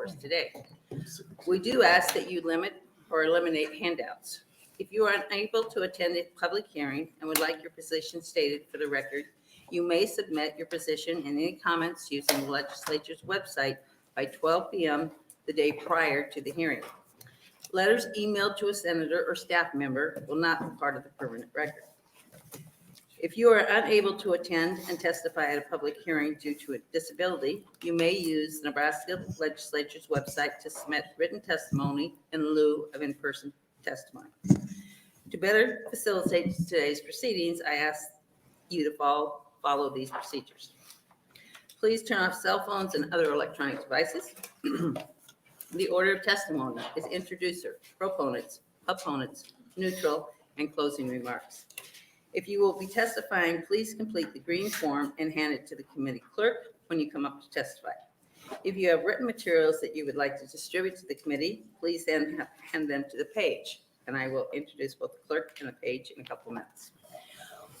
course today. We do ask that you limit or eliminate handouts. If you are unable to attend a public hearing and would like your position stated for the record, you may submit your position and any comments using the legislature's website by 12 p.m. the day prior to the hearing. Letters emailed to a senator or staff member will not be part of the permanent record. If you are unable to attend and testify at a public hearing due to a disability, you may use the Nebraska Legislature's website to submit written testimony in lieu of in-person testimony. To better facilitate today's proceedings, I ask you to follow these procedures. Please turn off cell phones and other electronic devices. The order of testimony is introducer, proponents, opponents, neutral, and closing remarks. If you will be testifying, please complete the green form and hand it to the committee clerk when you come up to testify. If you have written materials that you would like to distribute to the committee, please then hand them to the page, and I will introduce both the clerk and the page in a couple minutes.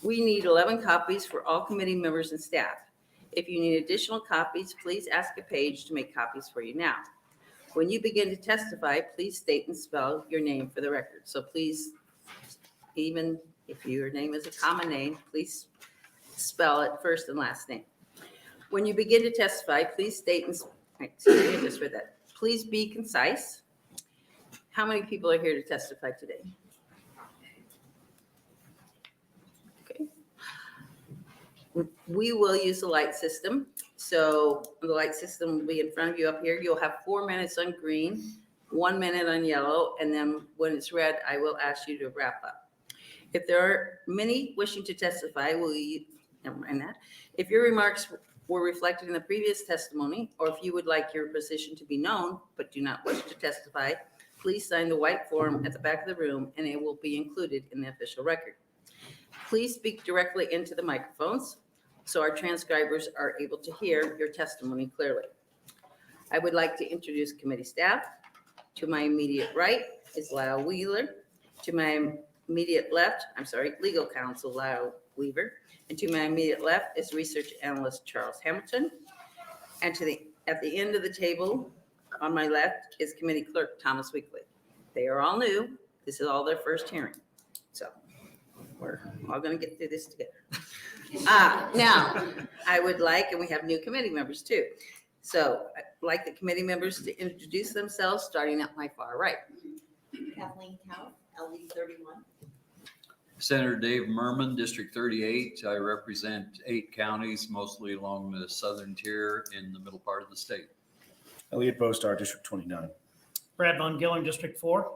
We need 11 copies for all committee members and staff. If you need additional copies, please ask a page to make copies for you now. When you begin to testify, please state and spell your name for the record. So please, even if your name is a common name, please spell it first and last name. When you begin to testify, please state and, excuse me, I just read that. Please be concise. How many people are here to testify today? Okay. We will use the light system. So the light system will be in front of you up here. You'll have 4 minutes on green, 1 minute on yellow, and then when it's red, I will ask you to wrap up. If there are many wishing to testify, never mind that. If your remarks were reflected in the previous testimony, or if you would like your position to be known but do not wish to testify, please sign the white form at the back of the room and it will be included in the official record. Please speak directly into the microphones so our transcribers are able to hear your testimony clearly. I would like to introduce committee staff. To my immediate right is Lyle Wheeler. To my immediate left, legal counsel Lyle Weaver. And to my immediate left is research analyst Charles Hamilton. And at the end of the table on my left is committee clerk Thomas Weekly. They are all new. This is all their first hearing. So we're all going to get through this together. Now, I would like, and we have new committee members too. So I'd like the committee members to introduce themselves, starting at my far right. Kathleen Cow, LD 31. Senator Dave Merman, District 38. I represent 8 counties, mostly along the southern tier in the middle part of the state. Elliot Bostar, District 29. Brad Von Gillern, District 4.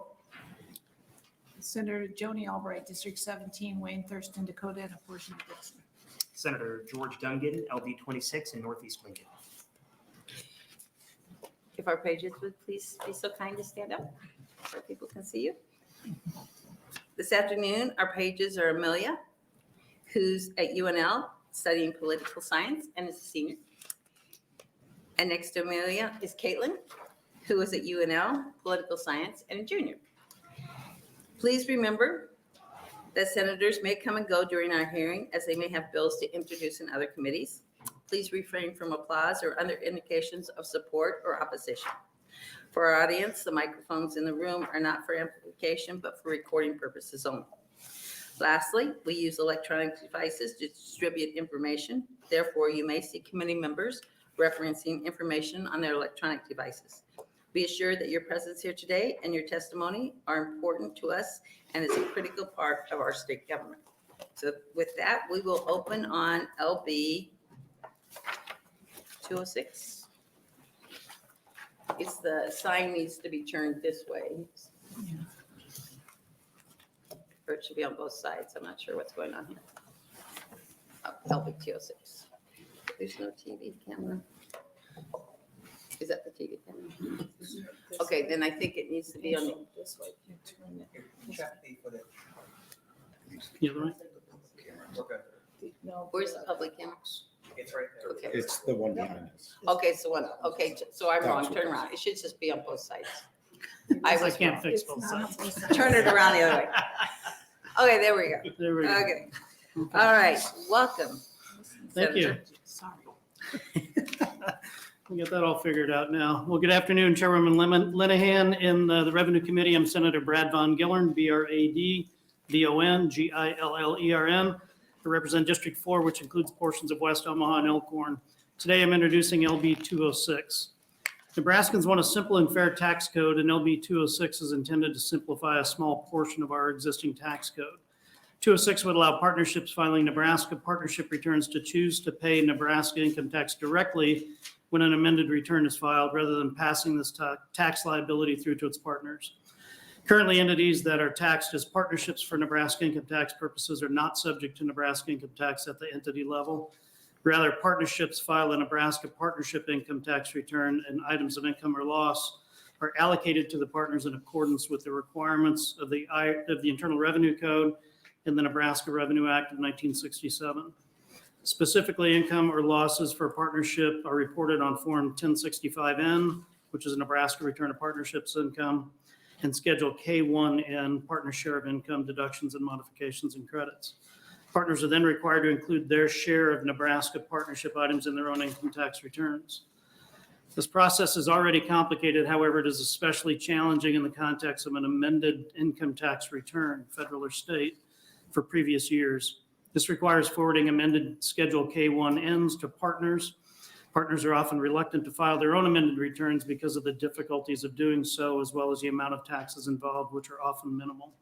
Senator Joni Albright, District 17, Wayne, Thurston, Dakota, and a portion of Dixon. Senator George Dungan, LD 26 in Northeast Lincoln. If our pages would please be so kind to stand up so people can see you. This afternoon, our pages are Amelia, who's at UNL studying political science and is a senior. And next to Amelia is Caitlin, who is at UNL political science and a junior. Please remember that senators may come and go during our hearing as they may have bills to introduce in other committees. Please refrain from applause or other indications of support or opposition. For our audience, the microphones in the room are not for amplification, but for recording purposes only. Lastly, we use electronic devices to distribute information. Therefore, you may see committee members referencing information on their electronic devices. Be assured that your presence here today and your testimony are important to us and is a critical part of our state government. So with that, we will open on LB 206. The sign needs to be turned this way. Or it should be on both sides. I'm not sure what's going on here. Oh, LB 206. There's no TV camera. Is that the TV camera? Okay, then I think it needs to be on This way. The other way? No. where's the public camera? It's right there. Okay. It's the one behind us. Okay, so one. Okay, so I'm wrong. Turn around. It should just be on both sides. I was can't wrong. fix both sides. Turn it around the other way. Okay, there we go. There we go. Okay. All right. Welcome. Thank you. Senator. Sorry. We got that all figured out now. Well, good afternoon, Chairwoman Linehan. In the Revenue Committee, I'm Senator Brad Von Gillern, BradVonGillern. I represent District 4, which includes portions of West Omaha and Elkhorn. Today, I'm introducing LB 206. Nebraskans want a simple and fair tax code, and LB 206 is intended to simplify a small portion of our existing tax code. 206 would allow partnerships filing Nebraska partnership returns to choose to pay Nebraska income tax directly when an amended return is filed, rather than passing this tax liability through to its partners. Currently, entities that are taxed as partnerships for Nebraska income tax purposes are not subject to Nebraska income tax at the entity level. Rather, partnerships file a Nebraska partnership income tax return, and items of income or loss are allocated to the partners in accordance with the requirements of the Internal Revenue Code and the Nebraska Revenue Act of 1967. Specifically, income or losses for a partnership are reported on Form 1065N, which is a Nebraska Return of Partnerships Income, and Schedule K1N, Partner Share of Income, Deductions and Modifications and Credits. Partners are then required to include their share of Nebraska partnership items in their own income tax returns. This process is already complicated. However, it is especially challenging in the context of an amended income tax return, federal or state, for previous years. This requires forwarding amended Schedule K1Ns to partners. Partners are often reluctant to file their own amended returns because of the difficulties of doing so, as well as the amount of taxes involved, which are often minimal.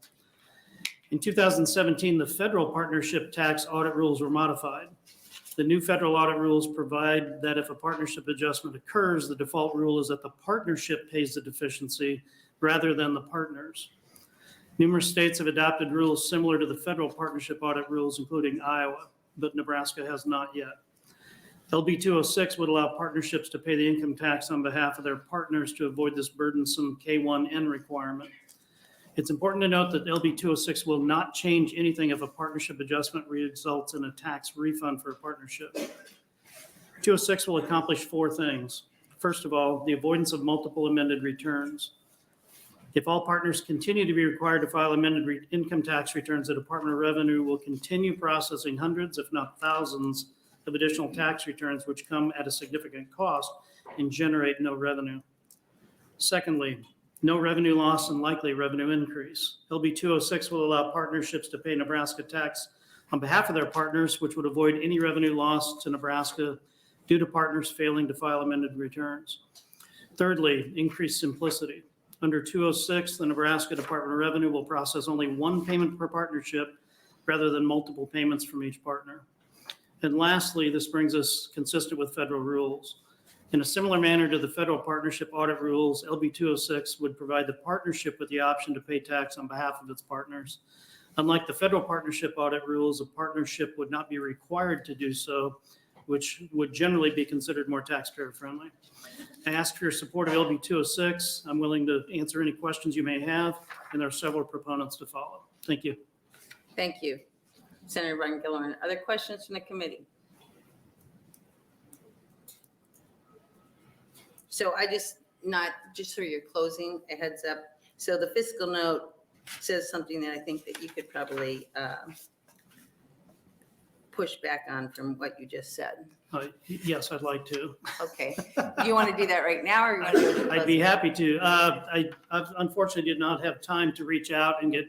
In 2017, the federal partnership tax audit rules were modified. The new federal audit rules provide that if a partnership adjustment occurs, the default rule is that the partnership pays the deficiency rather than the partners. Numerous states have adopted rules similar to the federal partnership audit rules, including Iowa, but Nebraska has not yet. LB 206 would allow partnerships to pay the income tax on behalf of their partners to avoid this burdensome K1N requirement. It's important to note that LB 206 will not change anything if a partnership adjustment results in a tax refund for a partnership. 206 will accomplish 4 things. First of all, the avoidance of multiple amended returns. If all partners continue to be required to file amended income tax returns, the Department of Revenue will continue processing hundreds, if not thousands, of additional tax returns, which come at a significant cost and generate no revenue. Secondly, no revenue loss and likely revenue increase. LB 206 will allow partnerships to pay Nebraska tax on behalf of their partners, which would avoid any revenue loss to Nebraska due to partners failing to file amended returns. Thirdly, increased simplicity. Under 206, the Nebraska Department of Revenue will process only one payment per partnership rather than multiple payments from each partner. And lastly, this brings us consistent with federal rules. In a similar manner to the federal partnership audit rules, LB 206 would provide the partnership with the option to pay tax on behalf of its partners. Unlike the federal partnership audit rules, a partnership would not be required to do so, which would generally be considered more taxpayer friendly. I ask for your support of LB 206. I'm willing to answer any questions you may have, and there are several proponents to follow. Thank you. Thank you, Senator Von Gillern. Other questions from the committee? So just for your closing, a heads up. So the fiscal note says something that I think that you could probably push back on from what you just said. Yes, I'd like to. Okay. Do you want to do that right now, or you want to do it? I'd be happy to. I unfortunately did not have time to reach out and get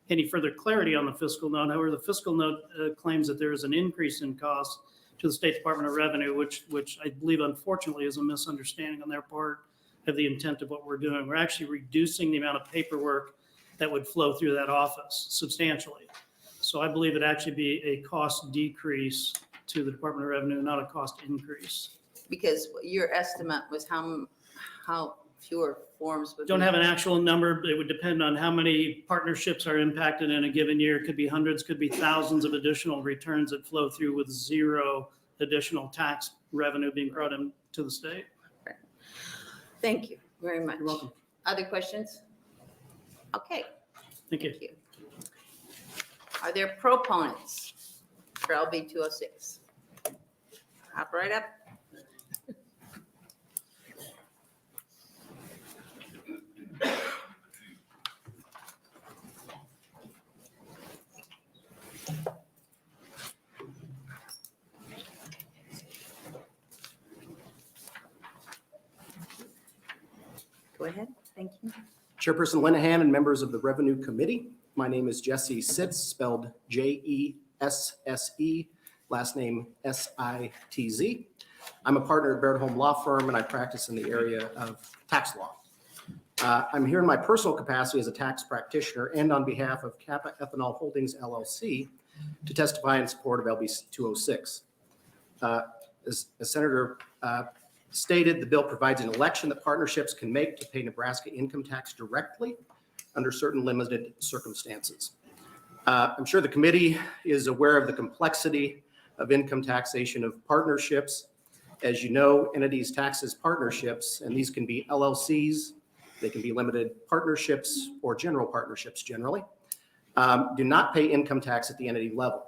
any further clarity on the fiscal note. However, the fiscal note claims that there is an increase in costs to the State Department of Revenue, which I believe unfortunately is a misunderstanding on their part of the intent of what we're doing. We're actually reducing the amount of paperwork that would flow through that office substantially. So I believe it actually be a cost decrease to the Department of Revenue, not a cost increase. Because your estimate was how fewer forms would be. Don't have an actual number. It would depend on how many partnerships are impacted in a given year. It could be hundreds, could be thousands of additional returns that flow through with zero additional tax revenue being brought into the state. Thank you very much. You're welcome. Other questions? Okay. Thank you. Thank you. Are there proponents for LB 206? Hop right up. ahead. Thank you. Chairperson Linehan and members of the Revenue Committee. My name is Jesse Sitz, spelled Jesse, last name Sitz. I'm a partner at Baird Home Law Firm, and I practice in the area of tax law. I'm here in my personal capacity as a tax practitioner and on behalf of Kappa Ethanol Holdings LLC to testify in support of LB 206. As Senator stated, the bill provides an election that partnerships can make to pay Nebraska income tax directly under certain limited circumstances. I'm sure the committee is aware of the complexity of income taxation of partnerships. As you know, entities tax as partnerships, and these can be LLCs, they can be limited partnerships or general partnerships generally, do not pay income tax at the entity level.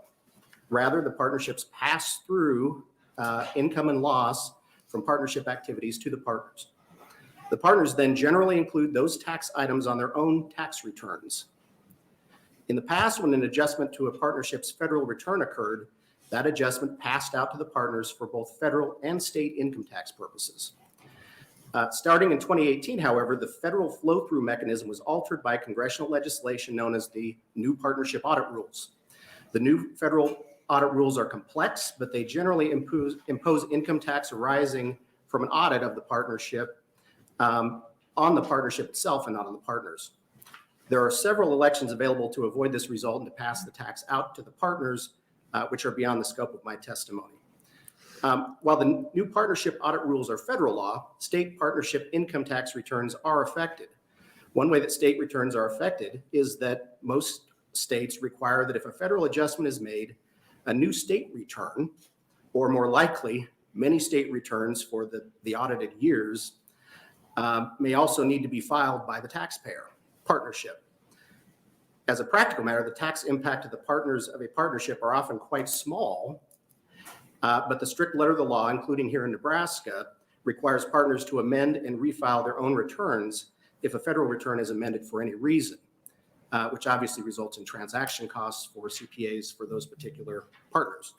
Rather, the partnerships pass through income and loss from partnership activities to the partners. The partners then generally include those tax items on their own tax returns. In the past, when an adjustment to a partnership's federal return occurred, that adjustment passed out to the partners for both federal and state income tax purposes. Starting in 2018, however, the federal flow-through mechanism was altered by congressional legislation known as the new partnership audit rules. The new federal audit rules are complex, but they generally impose income tax arising from an audit of the partnership on the partnership itself and not on the partners. There are several elections available to avoid this result and to pass the tax out to the partners, which are beyond the scope of my testimony. While the new partnership audit rules are federal law, state partnership income tax returns are affected. One way that state returns are affected is that most states require that if a federal adjustment is made, a new state return, or more likely, many state returns for the audited years, may also need to be filed by the taxpayer partnership. As a practical matter, the tax impact of the partners of a partnership are often quite small, but the strict letter of the law, including here in Nebraska, requires partners to amend and refile their own returns if a federal return is amended for any reason, which obviously results in transaction costs for CPAs for those particular partners.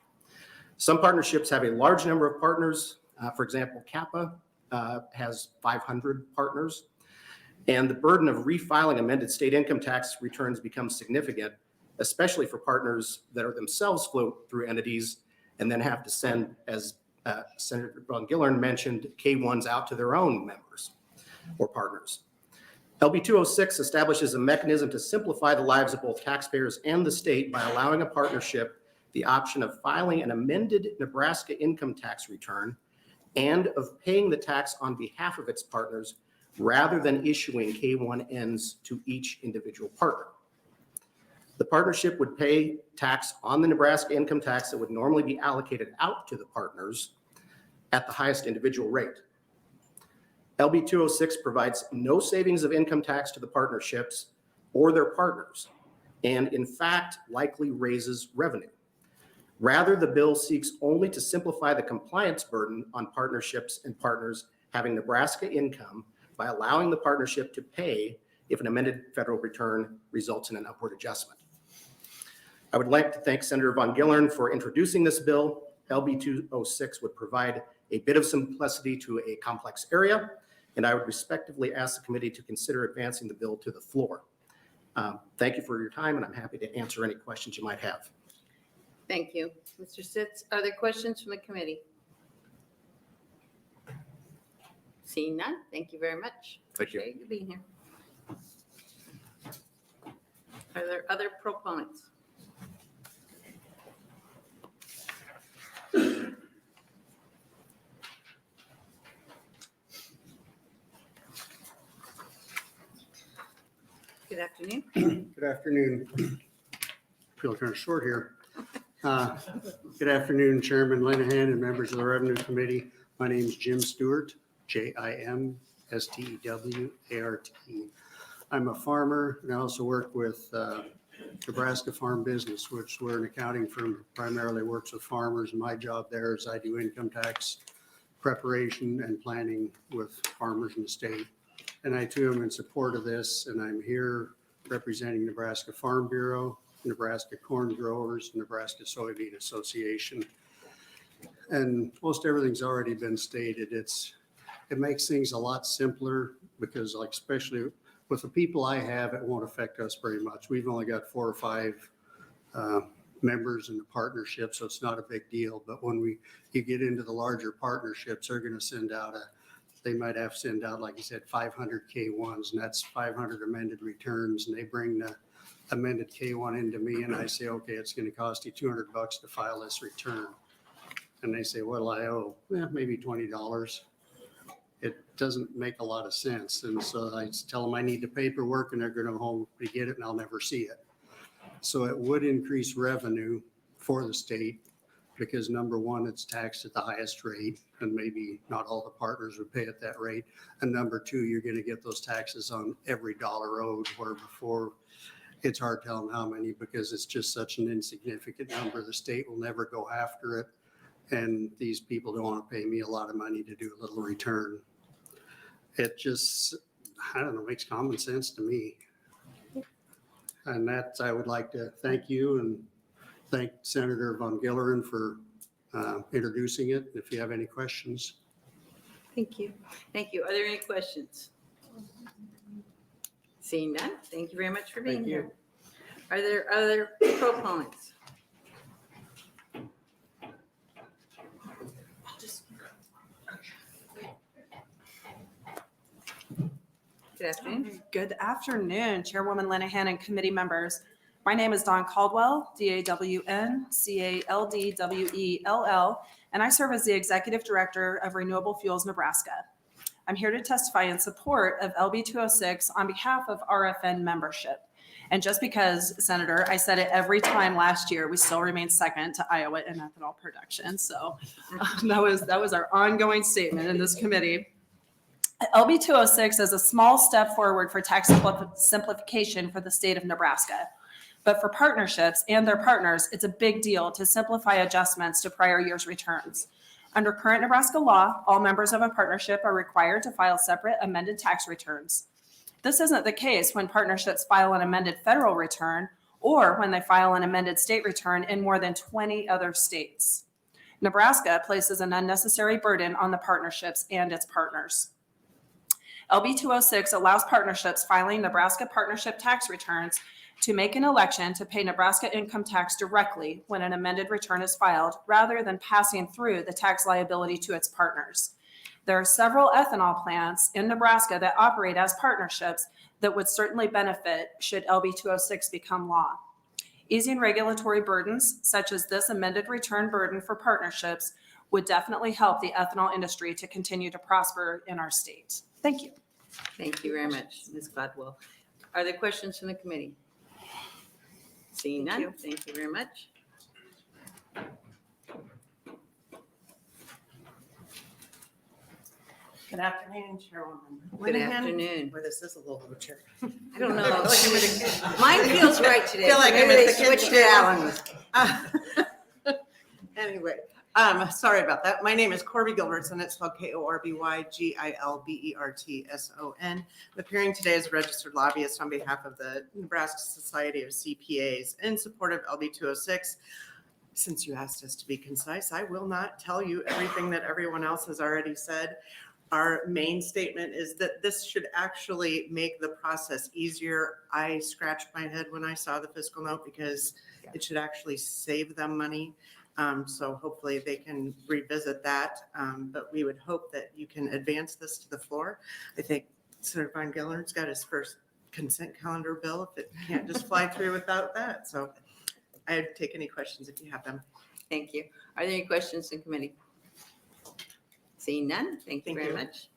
Some partnerships have a large number of partners. For example, Kappa has 500 partners, and the burden of refiling amended state income tax returns becomes significant, especially for partners that are themselves float through entities and then have to send, as Senator von Gillern mentioned, K-1s out to their own members or partners. LB 206 establishes a mechanism to simplify the lives of both taxpayers and the state by allowing a partnership the option of filing an amended Nebraska income tax return and of paying the tax on behalf of its partners rather than issuing K-1Ns to each individual partner. The partnership would pay tax on the Nebraska income tax that would normally be allocated out to the partners at the highest individual rate. LB 206 provides no savings of income tax to the partnerships or their partners, and in fact, likely raises revenue. Rather, the bill seeks only to simplify the compliance burden on partnerships and partners having Nebraska income by allowing the partnership to pay if an amended federal return results in an upward adjustment. I would like to thank Senator von Gillern for introducing this bill. LB 206 would provide a bit of simplicity to a complex area, and I would respectively ask the committee to consider advancing the bill to the floor. Thank you for your time, and I'm happy to answer any questions you might have. Thank you. Mr. Sitz, are there questions from the committee? Seeing none, thank you very much. Thank you. Appreciate you being here. Are there other proponents? Good afternoon. Good afternoon. Feel kind of short here. Good afternoon, Chairman Linehan and members of the Revenue Committee. My name is Jim Stewart, Jimstewart. I'm a farmer, and I also work with Nebraska Farm Business, which we're an accounting firm, primarily works with farmers. My job there is I do income tax preparation and planning with farmers in the state. And I too am in support of this, and I'm here representing Nebraska Farm Bureau, Nebraska Corn Growers, Nebraska Soybean Association. And most everything's already been stated. It's It makes things a lot simpler because like, especially with the people I have, it won't affect us very much. We've only got 4 or 5 members in the partnership, so it's not a big deal. But when you get into the larger partnerships, they're going to send out they might have to send out, like you said, 500 K1s, and that's 500 amended returns. And they bring the amended K1 into me, and I say, okay, it's going to cost you $200 to file this return. And they say, what'll I owe? Well, maybe $20. It doesn't make a lot of sense. And so I tell them I need the paperwork, and they're going to go home to get it, and I'll never see it. So it would increase revenue for the state because number one, it's taxed at the highest rate, and maybe not all the partners would pay at that rate. And number two, you're going to get those taxes on every dollar owed, where before it's hard telling how many because it's just such an insignificant number. The state will never go after it. And these people don't want to pay me a lot of money to do a little return. It just, I don't know, makes common sense to me. And that, I would like to thank you and thank Senator Von Gillern for introducing it. If you have any questions. Thank you. Thank you. Are there any questions? Seeing none, thank you very much for being Thank you. here. Are there other proponents? Good afternoon. Good afternoon, Chairwoman Linehan and committee members. My name is Dawn Caldwell, DAWN-CALDWELL, and I serve as the Executive Director of Renewable Fuels Nebraska. I'm here to testify in support of LB 206 on behalf of RFN membership. And just because, Senator, I said it every time last year, we still remain second to Iowa in ethanol production. So that was our ongoing statement in this committee. LB 206 is a small step forward for tax simplification for the state of Nebraska. But for partnerships and their partners, it's a big deal to simplify adjustments to prior year's returns. Under current Nebraska law, all members of a partnership are required to file separate amended tax returns. This isn't the case when partnerships file an amended federal return or when they file an amended state return in more than 20 other states. Nebraska places an unnecessary burden on the partnerships and its partners. LB 206 allows partnerships filing Nebraska partnership tax returns to make an election to pay Nebraska income tax directly when an amended return is filed, rather than passing through the tax liability to its partners. There are several ethanol plants in Nebraska that operate as partnerships that would certainly benefit should LB 206 become law. Easing regulatory burdens, such as this amended return burden for partnerships, would definitely help the ethanol industry to continue to prosper in our state. Thank you. Thank you very much, Ms. Gladwell. Are there questions from the committee? Seeing none, thank you very much. Good afternoon, Chairwoman. Good Linehan. afternoon. Or this is a little wheelchair. I don't know. I feel like I'm in a- Mine feels right today. Feel like I'm Maybe at they the kitchen switched it table. out. Anyway, sorry about that. My name is Corby Gilbertson. It's spelled KORBYGILBERTSON. I'm appearing today as a registered lobbyist on behalf of the Nebraska Society of CPAs in support of LB 206. Since you asked us to be concise, I will not tell you everything that everyone else has already said. Our main statement is that this should actually make the process easier. I scratched my head when I saw the fiscal note because it should actually save them money. So hopefully they can revisit that. But we would hope that you can advance this to the floor. I think Senator Von Gillern's got his first consent calendar bill if it can't just fly through without that. So I'd take any questions if you have them. Thank you. Are there any questions in committee? Seeing none, thank you Thank very you. much.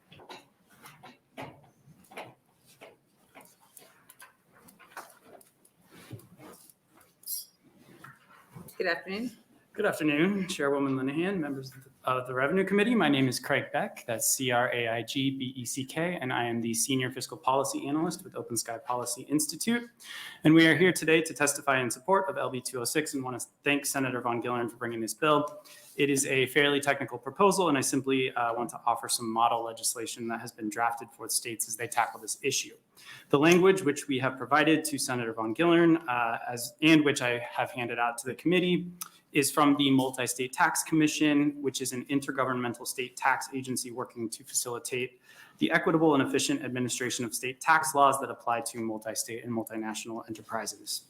Good afternoon. Good afternoon, Chairwoman Linehan, members of the Revenue Committee. My name is Craig Beck, that's CRAIGBECK, and I am the Senior Fiscal Policy Analyst with Open Sky Policy Institute. And we are here today to testify in support of LB 206 and want to thank Senator Von Gillern for bringing this bill. It is a fairly technical proposal, and I simply want to offer some model legislation that has been drafted for the states as they tackle this issue. The language which we have provided to Senator Von Gillern and which I have handed out to the committee is from the Multi-State Tax Commission, which is an intergovernmental state tax agency working to facilitate the equitable and efficient administration of state tax laws that apply to multi-state and multinational enterprises.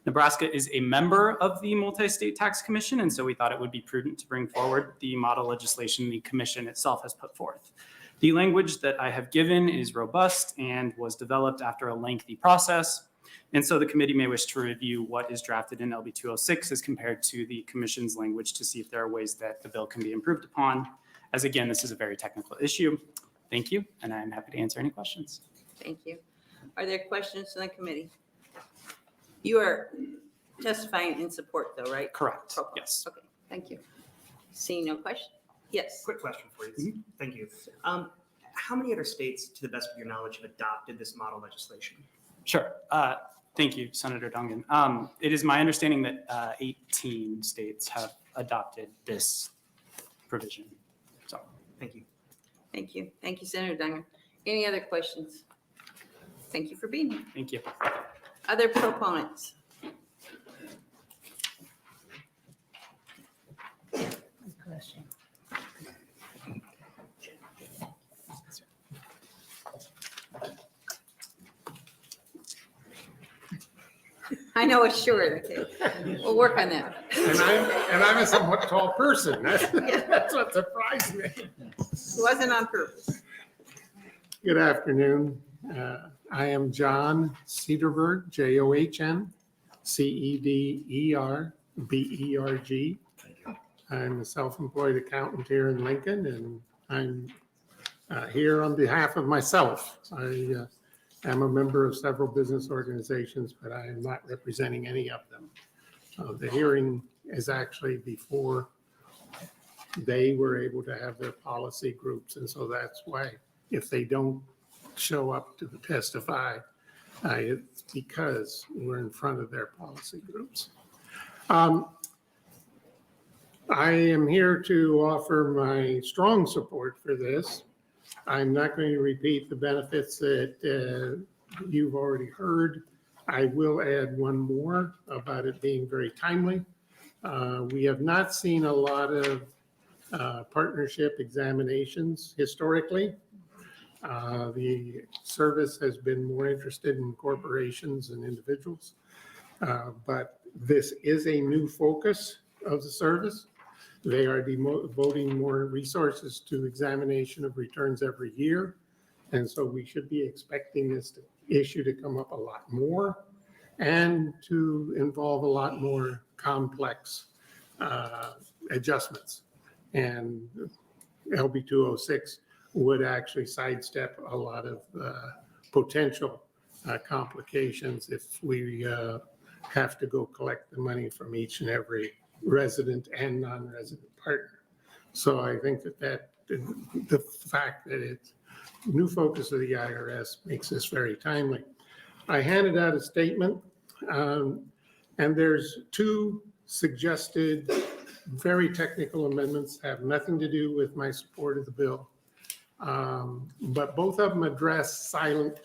Nebraska is a member of the Multi-State Tax Commission, and so we thought it would be prudent to bring forward the model legislation the commission itself has put forth. The language that I have given is robust and was developed after a lengthy process, and so the committee may wish to review what is drafted in LB 206 as compared to the commission's language to see if there are ways that the bill can be improved upon, as again, this is a very technical issue. Thank you, and I'm happy to answer any questions. Thank you. Are there questions from the committee? You are testifying in support though, right? Correct, Okay. yes. Okay, thank you. Seeing no question? Yes. Quick question for you. Thank you. How many other states, to the best of your knowledge, have adopted this model legislation? Sure. Thank you, Senator Dungan. It is my understanding that 18 states have adopted this provision. So, Thank you. Thank you. Thank you, Senator Duncan. Any other questions? Thank you for being here. thank you. Other proponents? I know it's short. Okay. We'll work on that. And I'm a somewhat tall person. That's what surprised me. It wasn't on purpose. Good afternoon. I am John Cederberg, JOHN, CEDERBERG. I'm a self-employed accountant here in Lincoln, and I'm here on behalf of myself. I am a member of several business organizations, but I am not representing any of them. The hearing is actually before they were able to have their policy groups, and so that's why if they don't show up to testify, it's because we're in front of their policy groups. I am here to offer my strong support for this. I'm not going to repeat the benefits that you've already heard. I will add one more about it being very timely. We have not seen a lot of partnership examinations historically. The service has been more interested in corporations and individuals, but this is a new focus of the service. They are devoting more resources to examination of returns every year. And so we should be expecting this issue to come up a lot more and to involve a lot more complex adjustments. And LB 206 would actually sidestep a lot of potential complications if we have to go collect the money from each and every resident and non-resident partner. So I think that the fact that it's new focus of the IRS makes this very timely. I handed out a statement, and there's two suggested very technical amendments, have nothing to do with my support of the bill. But both of them address silent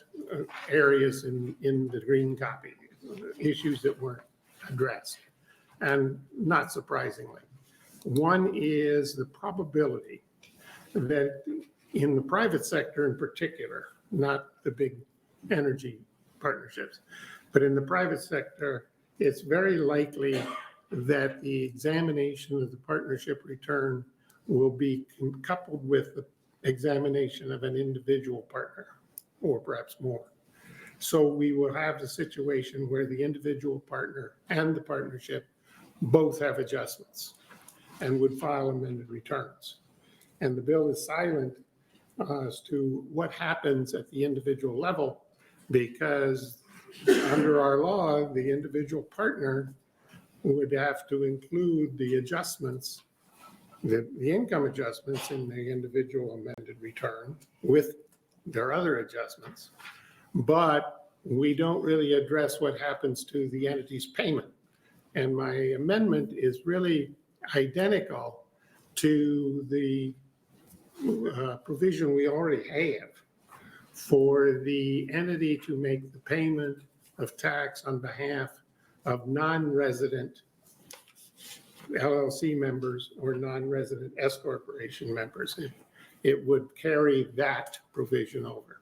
areas in the green copy, issues that weren't addressed. And not surprisingly, one is the probability that in the private sector in particular, not the big energy partnerships, but in the private sector, it's very likely that the examination of the partnership return will be coupled with the examination of an individual partner, or perhaps more. So we will have the situation where the individual partner and the partnership both have adjustments and would file amended returns. And the bill is silent as to what happens at the individual level, because under our law, the individual partner would have to include the adjustments, the income adjustments in the individual amended return with their other adjustments. But we don't really address what happens to the entity's payment. And my amendment is really identical to the provision we already have for the entity to make the payment of tax on behalf of non-resident LLC members or non-resident S corporation members. It would carry that provision over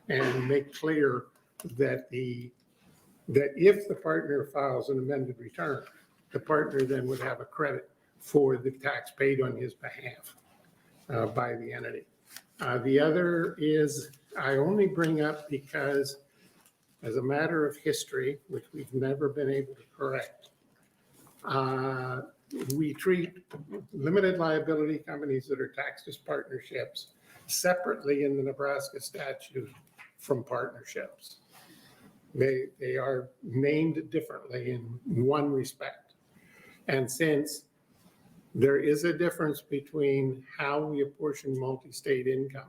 and make clear that if the partner files an amended return, the partner then would have a credit for the tax paid on his behalf by the entity. The other is, I only bring up because as a matter of history, which we've never been able to correct, we treat limited liability companies that are taxed as partnerships separately in the Nebraska statute from partnerships. They are named differently in one respect. And since there is a difference between how we apportion multi-state income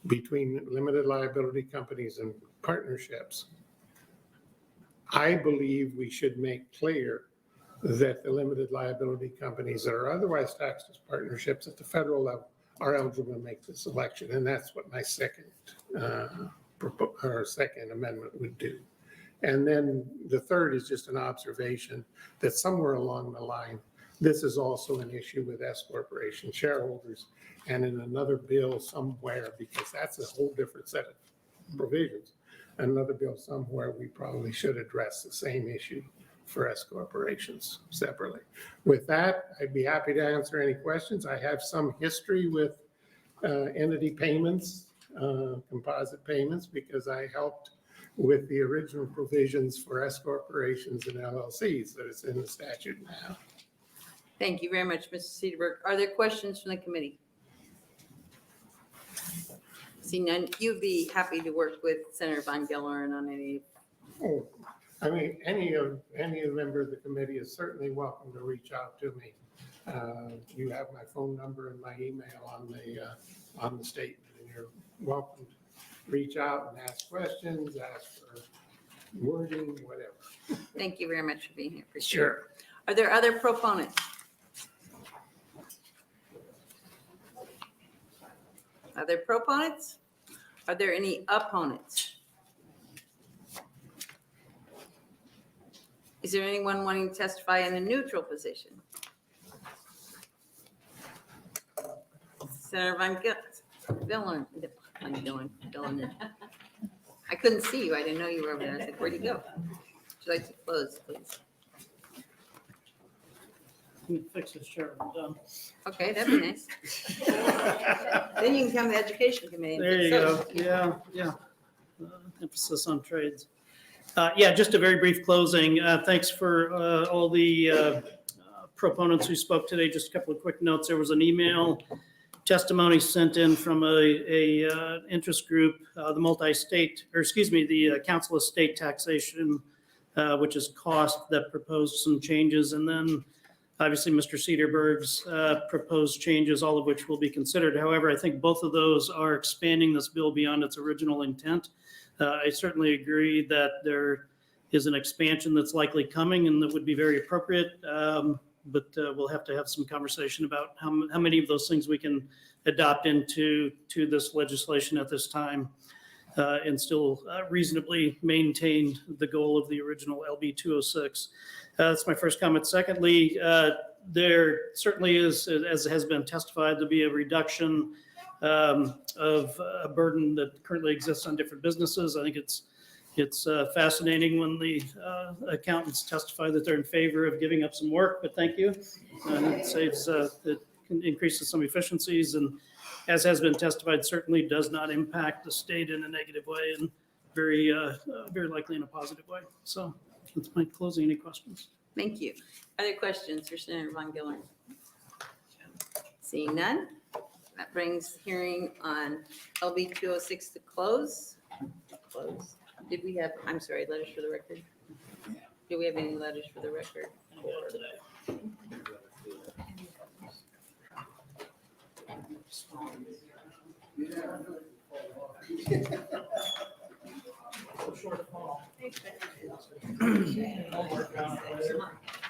between limited liability companies and partnerships, I believe we should make clear that the limited liability companies that are otherwise taxed as partnerships at the federal level are eligible to make this election. And that's what my second amendment would do. And then the third is just an observation that somewhere along the line, this is also an issue with S corporation shareholders and in another bill somewhere, because that's a whole different set of provisions. Another bill somewhere, we probably should address the same issue for S corporations separately. With that, I'd be happy to answer any questions. I have some history with entity payments, composite payments, because I helped with the original provisions for S corporations and LLCs that is in the statute now. Thank you very much, Mr. Cedarburg. Are there questions from the committee? See none, you'd be happy to work with Senator Von Gillern on any. Oh, I mean, any member of the committee is certainly welcome to reach out to me. You have my phone number and my email on the statement, and you're welcome to reach out and ask questions, ask for wording, whatever. Thank you very much for being here. Appreciate it. Sure. Are there other proponents? Are there proponents? Are there any opponents? Is there anyone wanting to testify in a neutral position? Senator Von Gillern. I couldn't see you. I didn't know you were over there. I said, where'd you go? Would you like to close, please? Let me fix this chair. I'm done. Okay, that'd be nice. Then you can come to the education committee. and There fix you those. go. Yeah. Emphasis on trades. Yeah, just a very brief closing. Thanks for all the proponents who spoke today. Just a couple of quick notes. There was an email testimony sent in from a interest group, the Council of State Taxation, which is cost, that proposed some changes. And then obviously Mr. Cedarburg's proposed changes, all of which will be considered. However, I think both of those are expanding this bill beyond its original intent. I certainly agree that there is an expansion that's likely coming and that would be very appropriate. But we'll have to have some conversation about how many of those things we can adopt into this legislation at this time and still reasonably maintain the goal of the original LB 206. That's my first comment. Secondly, there certainly is, as has been testified, to be a reduction of a burden that currently exists on different businesses. I think it's fascinating when the accountants testify that they're in favor of giving up some work, but thank you. It saves, it increases some efficiencies, and as has been testified, certainly does not impact the state in a negative way, and very likely in a positive way. So that's my closing. Any questions? Thank you. Other questions for Senator Von Gillern? Seeing none, that brings hearing on LB 206 to close. Did we have, I'm sorry, letters for the record? Do we have any letters for the record?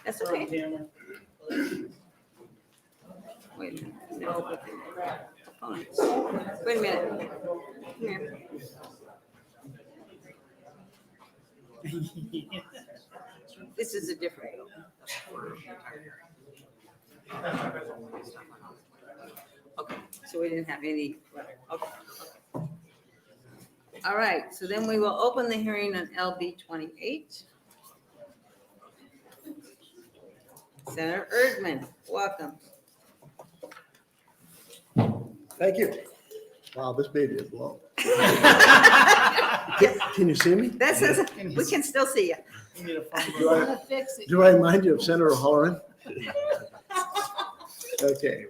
That's okay. Wait a minute. No. Opponents. Wait a minute. Come here. This is a different bill. Okay, so we didn't have any, okay. All right, so then we will open the hearing on LB 28. Senator Erdman, welcome. Thank you. Wow, this baby is low. Can you see me? This is, we can still see you. Do I, do I remind you of Senator Holleran? Okay.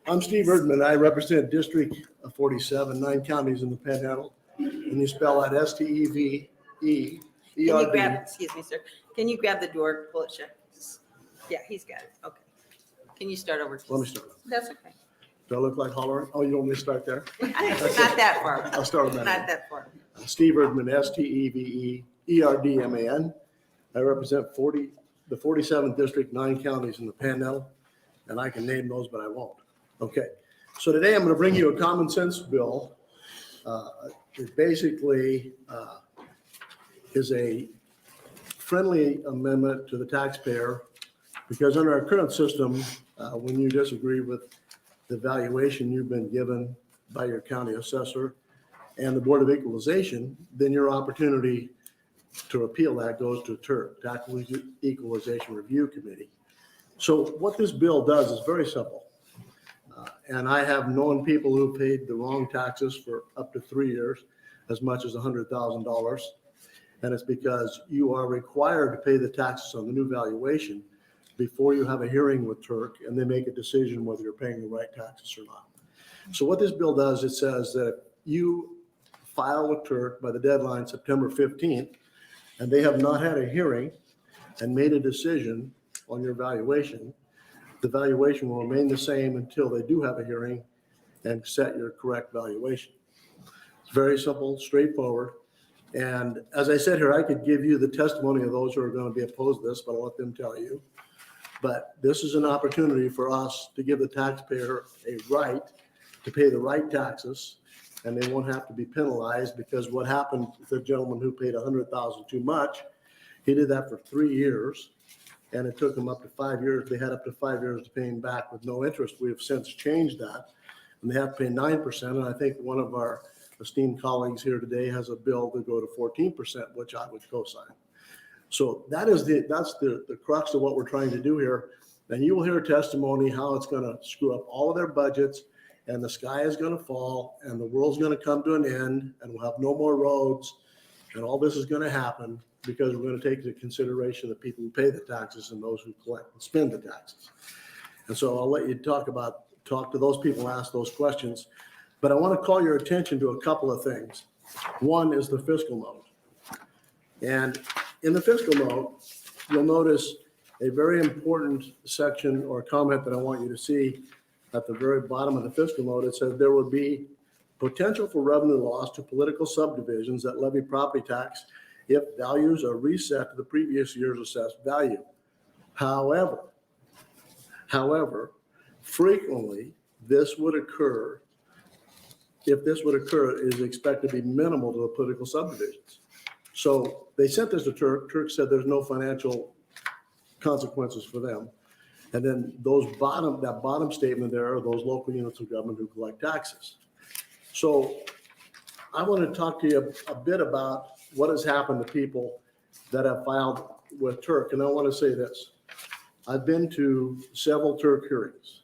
I'm Steve Erdman. I represent District 47, 9 counties in the Panhandle. And you spell that S-T-E-V-E-E-R-D. Can you grab, excuse me, sir, can you grab the door, pull it shut? Yeah, he's got it, okay. Can you start over? Let me start. That's okay. Do I look like Holleran? Oh, you want me to start there? Not that far. I'll start with that. Not that far. Steve Erdman, S-T-E-V-E-E-R-D-M-A-N. I represent the 47th District, 9 counties in the Panhandle, and I can name those, but I won't. Okay, so today I'm going to bring you a common sense bill. It basically is a friendly amendment to the taxpayer, because under our current system, when you disagree with the valuation you've been given by your county assessor and the Board of Equalization, then your opportunity to appeal that goes to TERC, Tax Equalization Review Committee. So what this bill does is very simple. And I have known people who paid the wrong taxes for up to 3 years, as much as $100,000. And it's because you are required to pay the taxes on the new valuation before you have a hearing with TERC, and they make a decision whether you're paying the right taxes or not. So what this bill does, it says that you file with TERC by the deadline September 15th, and they have not had a hearing and made a decision on your valuation, the valuation will remain the same until they do have a hearing and set your correct valuation. It's very simple, straightforward. And as I said here, I could give you the testimony of those who are going to be opposed to this, but I'll let them tell you. But this is an opportunity for us to give the taxpayer a right to pay the right taxes, and they won't have to be penalized, because what happened with the gentleman who paid $100,000 too much, he did that for 3 years, and it took him up to 5 years. They had up to 5 years to pay him back with no interest. We have since changed that, and they have to pay 9%. And I think one of our esteemed colleagues here today has a bill to go to 14%, which I would co-sign. So that's the crux of what we're trying to do here. And you will hear testimony how it's going to screw up all of their budgets, and the sky is going to fall, and the world's going to come to an end, and we'll have no more roads, and all this is going to happen because we're going to take into consideration the people who pay the taxes and those who collect and spend the taxes. And so I'll let you talk to those people and ask those questions. But I want to call your attention to a couple of things. One is the fiscal note. And in the fiscal note, you'll notice a very important section or comment that I want you to see at the very bottom of the fiscal note. It says there will be potential for revenue loss to political subdivisions that levy property tax if values are reset to the previous year's assessed value. However, frequently this would occur. If this would occur, it is expected to be minimal to the political subdivisions. So they sent this to TERC. TERC said there's no financial consequences for them. And then that bottom statement there are those local units of government who collect taxes. So I want to talk to you a bit about what has happened to people that have filed with TERC. And I want to say this. I've been to several TERC hearings,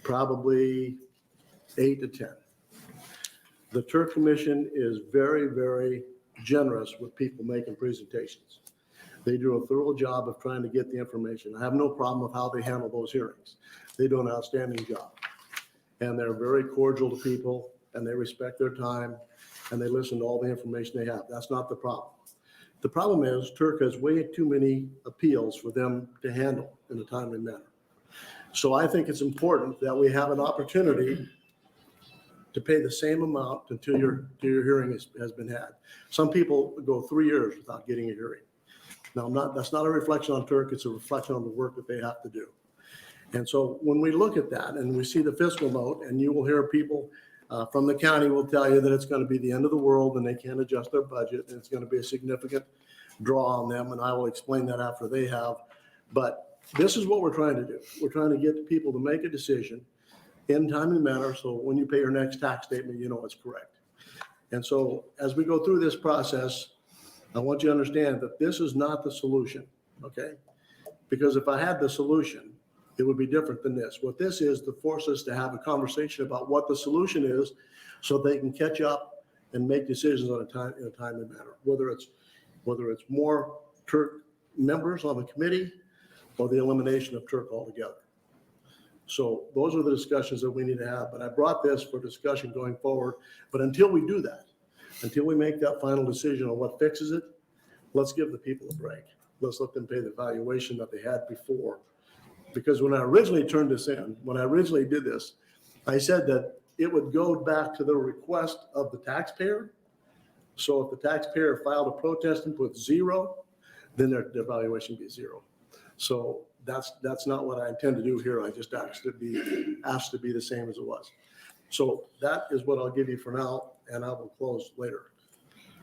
probably 8 to 10. The TERC Commission is very, very generous with people making presentations. They do a thorough job of trying to get the information. I have no problem with how they handle those hearings. They do an outstanding job. And they're very cordial to people, and they respect their time, and they listen to all the information they have. That's not the problem. The problem is TERC has way too many appeals for them to handle in a timely manner. So I think it's important that we have an opportunity to pay the same amount until your hearing has been had. Some people go 3 years without getting a hearing. Now, that's not a reflection on TERC, it's a reflection on the work that they have to do. And so when we look at that and we see the fiscal note, and you will hear people from the county will tell you that it's going to be the end of the world and they can't adjust their budget, and it's going to be a significant draw on them, and I will explain that after they have. But this is what we're trying to do. We're trying to get people to make a decision in timely manner, so when you pay your next tax statement, you know it's correct. And so as we go through this process, I want you to understand that this is not the solution, okay? Because if I had the solution, it would be different than this. What this is to force us to have a conversation about what the solution is so they can catch up and make decisions in a timely manner, whether it's more Turk members on the committee or the elimination of Turk altogether. So those are the discussions that we need to have. But I brought this for discussion going forward. But until we do that, until we make that final decision on what fixes it, let's give the people a break. Let's let them pay the valuation that they had before. Because when I originally turned this in, when I originally did this, I said that it would go back to the request of the taxpayer. So if the taxpayer filed a protest and put 0, then their valuation would be 0. So that's not what I intend to do here. I just asked to be the same as it was. So that is what I'll give you for now, and I will close later.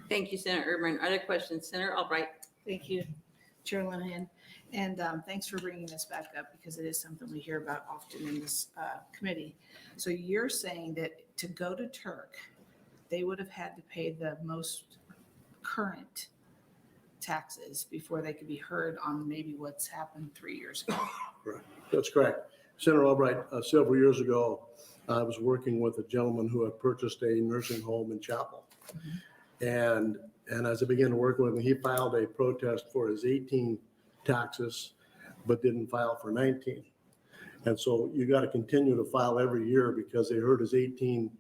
Thank you, Senator Erdman. Other questions? Senator Albright. Thank you, Chair Linehan. And thanks for bringing this back up because it is something we hear about often in this committee. So you're saying that to go to Turk, they would have had to pay the most current taxes before they could be heard on maybe what's happened 3 years ago. Correct. That's correct. Senator Albright, several years ago, I was working with a gentleman who had purchased a nursing home in Chapel. And as I began to work with him, he filed a protest for his 18 taxes, but didn't file for 19. And so you got to continue to file every year because they heard his 18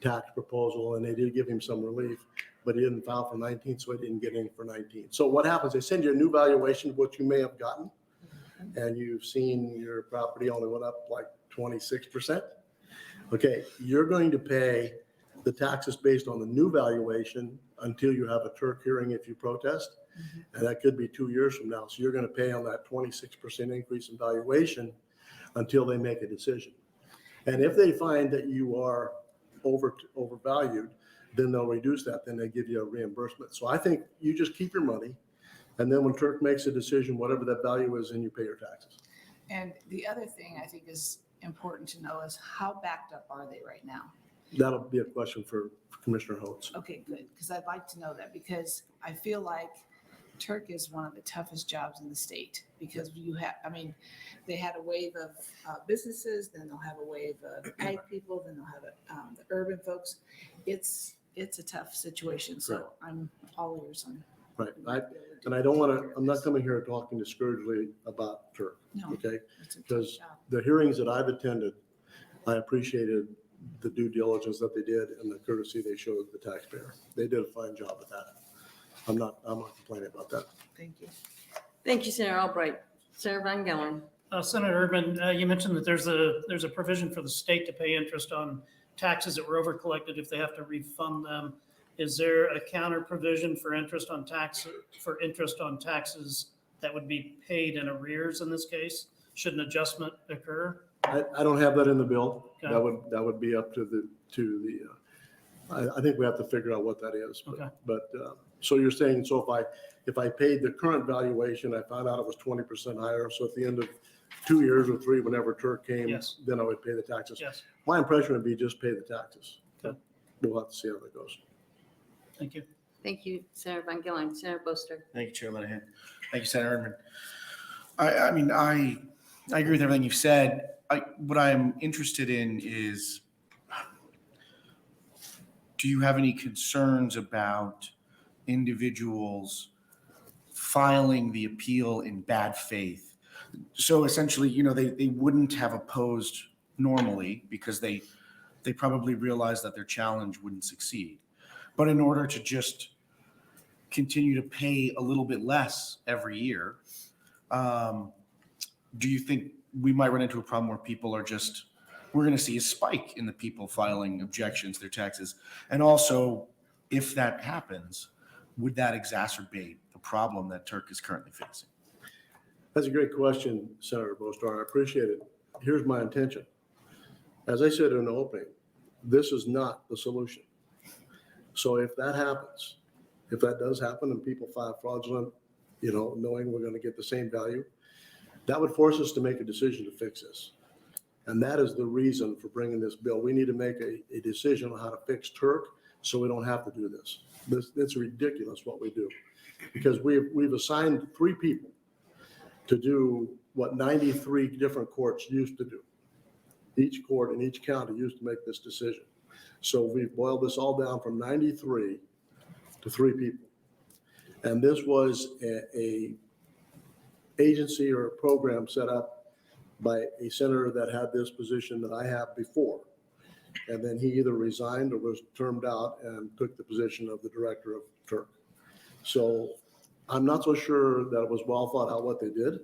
tax proposal and they did give him some relief, but he didn't file for 19, so he didn't get any for 19. So what happens, they send you a new valuation of what you may have gotten, and you've seen your property only went up like 26%. Okay, you're going to pay the taxes based on the new valuation until you have a Turk hearing if you protest. And that could be 2 years from now. So you're going to pay on that 26% increase in valuation until they make a decision. And if they find that you are overvalued, then they'll reduce that. Then they give you a reimbursement. So I think you just keep your money. And then when Turk makes a decision, whatever that value is, then you pay your taxes. And the other thing I think is important to know is how backed up are they right now? That'll be a question for Commissioner Holtz. Okay, good, because I'd like to know that because I feel like Turk is one of the toughest jobs in the state because they had a wave of businesses, then they'll have a wave of ag people, then they'll have the urban folks. It's a tough situation, so Right. I'm all ears on. Right. I'm not coming here talking discouragingly about Turk, No, okay? it's a tough Because job. the hearings that I've attended, I appreciated the due diligence that they did and the courtesy they showed the taxpayer. They did a fine job with that. I'm not complaining about that. Thank you. Thank you, Senator Albright. Senator Van Gillern. Senator Erdman, you mentioned that there's a provision for the state to pay interest on taxes that were overcollected if they have to refund them. Is there a counter provision for interest on taxes that would be paid in arrears in this case? Should an adjustment occur? I don't have that in the bill. Okay. That would be up to the I think we have to figure out what that is. Okay. But so you're saying, so if I paid the current valuation, I found out it was 20% higher. So at the end of 2 years or 3, whenever Turk came, Yes. then I would pay the taxes. Yes. My impression would be just pay the taxes. Okay. We'll have to see how that goes. Thank you. Thank you, Senator Van Gillern. Senator Boster. Thank you, Chair Linehan. Thank you, Senator Erdman. I agree with everything you've said. What I'm interested in is, do you have any concerns about individuals filing the appeal in bad faith? So essentially, they wouldn't have opposed normally because they probably realized that their challenge wouldn't succeed. But in order to just continue to pay a little bit less every year, do you think we might run into a problem where people are we're going to see a spike in the people filing objections to their taxes? And also, if that happens, would that exacerbate the problem that Turk is currently facing? That's a great question, Senator Bostar. I appreciate it. Here's my intention. As I said in the opening, this is not the solution. So if that happens, if that does happen and people file fraudulent, knowing we're going to get the same value, That would force us to make a decision to fix this. And that is the reason for bringing this bill. We need to make a decision on how to fix Turk so we don't have to do this. It's ridiculous what we do. Because we've assigned 3 people to do what 93 different courts used to do. Each court in each county used to make this decision. So we've boiled this all down from 93 to 3 people. And this was a agency or a program set up by a senator that had this position that I have before. And then he either resigned or was termed out and took the position of the director of Turk. So I'm not so sure that it was well thought out what they did.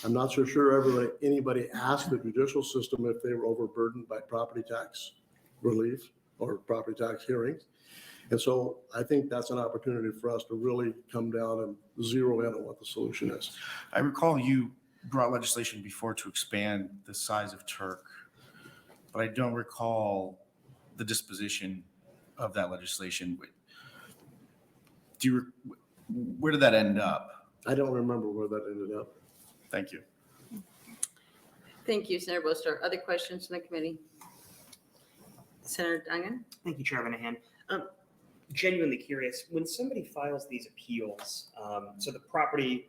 I'm not so sure anybody asked the judicial system if they were overburdened by property tax relief or property tax hearings. And so I think that's an opportunity for us to really come down and zero in on what the solution is. I recall you brought legislation before to expand the size of Turk, but I don't recall the disposition of that legislation. Where did that end up? I don't remember where that ended up. Thank you. Thank you, Senator Boster. Other questions from the committee? Senator Duncan? Thank you, Chairman Hand. Genuinely curious, when somebody files these appeals, so the property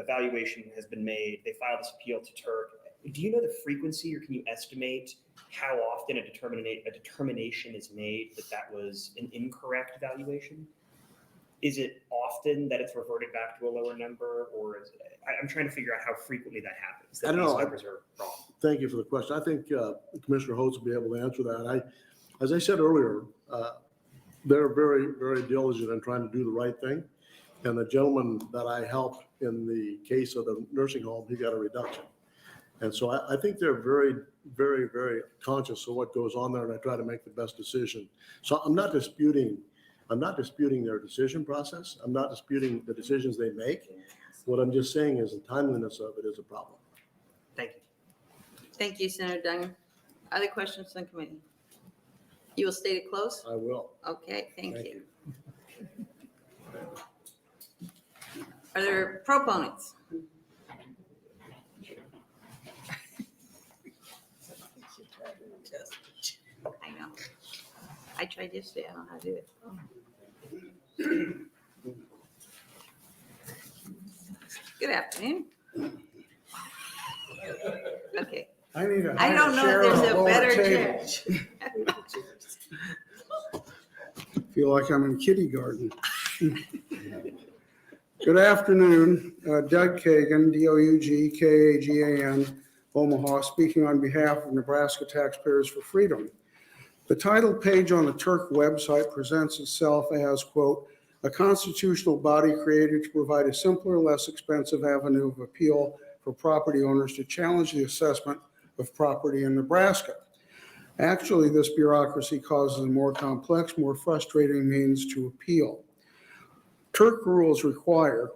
valuation has been made, they file this appeal to Turk. Do you know the frequency, or can you estimate how often a determination is made that was an incorrect valuation? Is it often that it's reverted back to a lower number, or I'm trying to figure out how frequently that happens? I don't know. Numbers are wrong. Thank you for the question. I think Commissioner Holtz will be able to answer that. As I said earlier, they're very, very diligent in trying to do the right thing. And the gentleman that I helped in the case of the nursing home, he got a reduction. And so I think they're very, very, very conscious of what goes on there, and I try to make the best decision. So I'm not disputing their decision process. I'm not disputing the decisions they make. What I'm just saying is the timeliness of it is a problem. Thank you. Thank you, Senator Duncan. Other questions from the committee? You will state it close? I will. Okay, thank you. Are there proponents? I know. I tried yesterday. I don't know how to do it. Good afternoon. Okay. I need a I don't know if there's a better chair. Feel like I'm in kindergarten. Good afternoon, Doug Kagan, DOUGKAGAN, Omaha, speaking on behalf of Nebraska Taxpayers for Freedom. The title page on the Turk website presents itself as, quote, a constitutional body created to provide a simpler, less expensive avenue of appeal for property owners to challenge the assessment of property in Nebraska. Actually, this bureaucracy causes a more complex, more frustrating means to appeal. Turk rules require,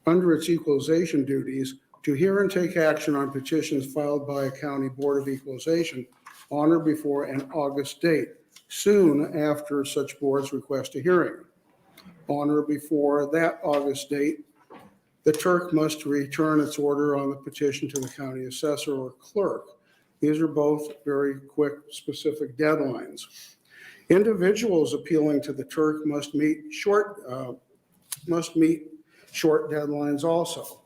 under its equalization duties, to hear and take action on petitions filed by a county board of equalization on or before an August date, soon after such boards request a hearing. On or before that August date, the Turk must return its order on the petition to the county assessor or clerk. These are both very quick, specific deadlines. Individuals appealing to the Turk must meet short deadlines also.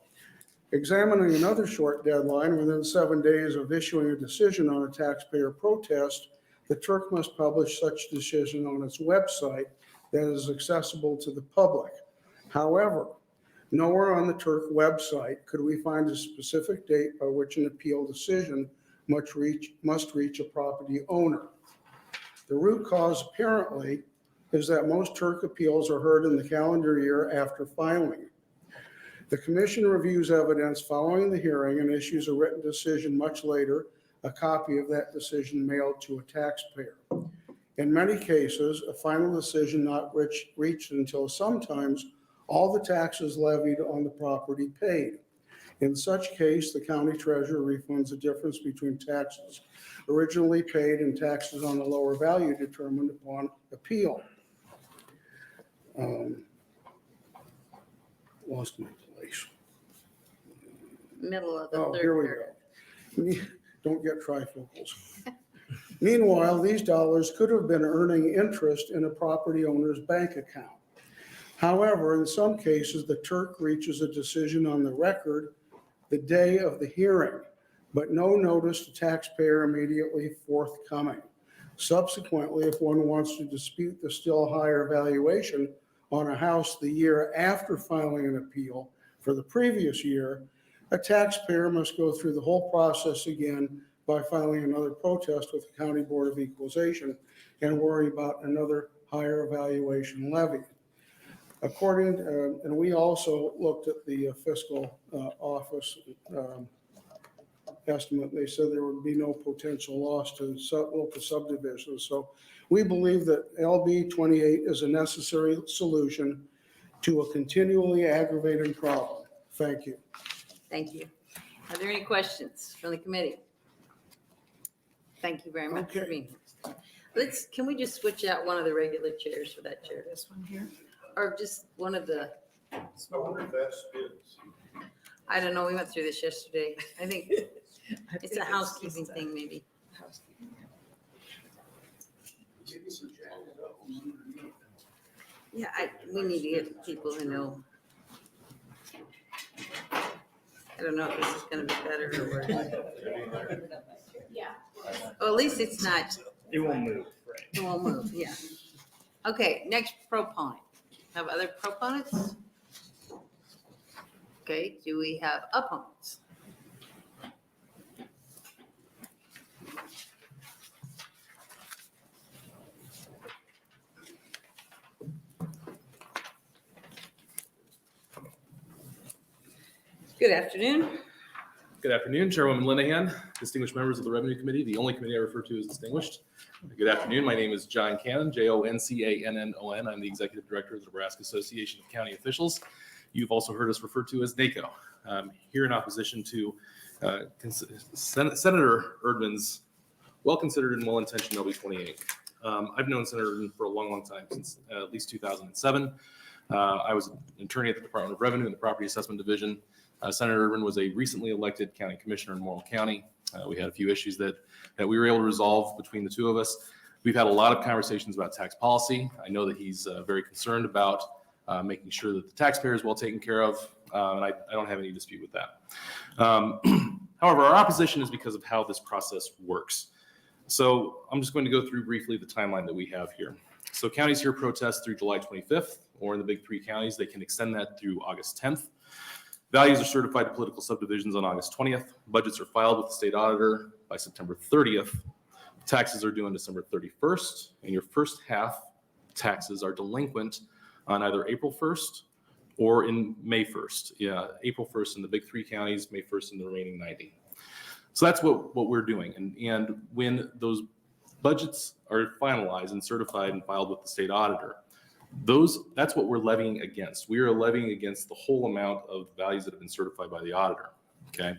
Examining another short deadline, within 7 days of issuing a decision on a taxpayer protest, the Turk must publish such decision on its website that is accessible to the public. However, nowhere on the Turk website could we find a specific date by which an appeal decision must reach a property owner. The root cause apparently is that most Turk appeals are heard in the calendar year after filing. The commission reviews evidence following the hearing and issues a written decision much later, a copy of that decision mailed to a taxpayer. In many cases, a final decision not reached until sometimes all the taxes levied on the property paid. In such case, the county treasurer refunds the difference between taxes originally paid and taxes on the lower value determined upon appeal. Lost my place. middle of the Oh, third here we paragraph. go. Don't get trifocals. Meanwhile, these dollars could have been earning interest in a property owner's bank account. However, in some cases, the Turk reaches a decision on the record the day of the hearing, but no notice to taxpayer immediately forthcoming. Subsequently, if one wants to dispute the still higher valuation on a house the year after filing an appeal for the previous year, a taxpayer must go through the whole process again by filing another protest with the County Board of Equalization and worry about another higher valuation levy. According, and we also looked at the fiscal office estimate. They said there would be no potential loss to local subdivisions. So we believe that LB 28 is a necessary solution to a continually aggravating problem. Thank you. Thank you. Are there any questions from the committee? Thank you very much for Okay. being here. Can we just switch out one of the regular chairs for that chair? This one here. Or just one of the, I wonder if that spins. I don't know, we went through this yesterday. I think it's a housekeeping thing, maybe. Yeah, we need to get people who know. I don't know if this is gonna be better or worse. Yeah. Well, at least it's not, It won't move, right? it won't move, yeah. Okay, next proponent. Have other proponents? Okay, do we have opponents? Good afternoon. Good afternoon, Chairwoman Linehan, distinguished members of the Revenue Committee, the only committee I refer to as distinguished. Good afternoon. My name is John Cannon, Joncannon. I'm the Executive Director of the Nebraska Association of County Officials. You've also heard us referred to as NACO. Here in opposition to Senator Erdman's well-considered and well-intentioned LB 28. I've known Senator Erdman for a long, long time, since at least 2007. I was an attorney at the Department of Revenue in the Property Assessment Division. Senator Erdman was a recently elected county commissioner in Morrill County. We had a few issues that we were able to resolve between the two of us. We've had a lot of conversations about tax policy. I know that he's very concerned about making sure that the taxpayer is well taken care of, and I don't have any dispute with that. However, our opposition is because of how this process works. So I'm just going to go through briefly the timeline that we have here. So counties hear protests through July 25th, or in the big three counties, they can extend that through August 10th. Values are certified to political subdivisions on August 20th. Budgets are filed with the state auditor by September 30th. Taxes are due on December 31st, and your first half taxes are delinquent on either April 1st or in May 1st. Yeah, April 1st in the big three counties, May 1st in the remaining 90. So that's what we're doing. And when those budgets are finalized and certified and filed with the state auditor, that's what we're levying against. We are levying against the whole amount of values that have been certified by the auditor, okay?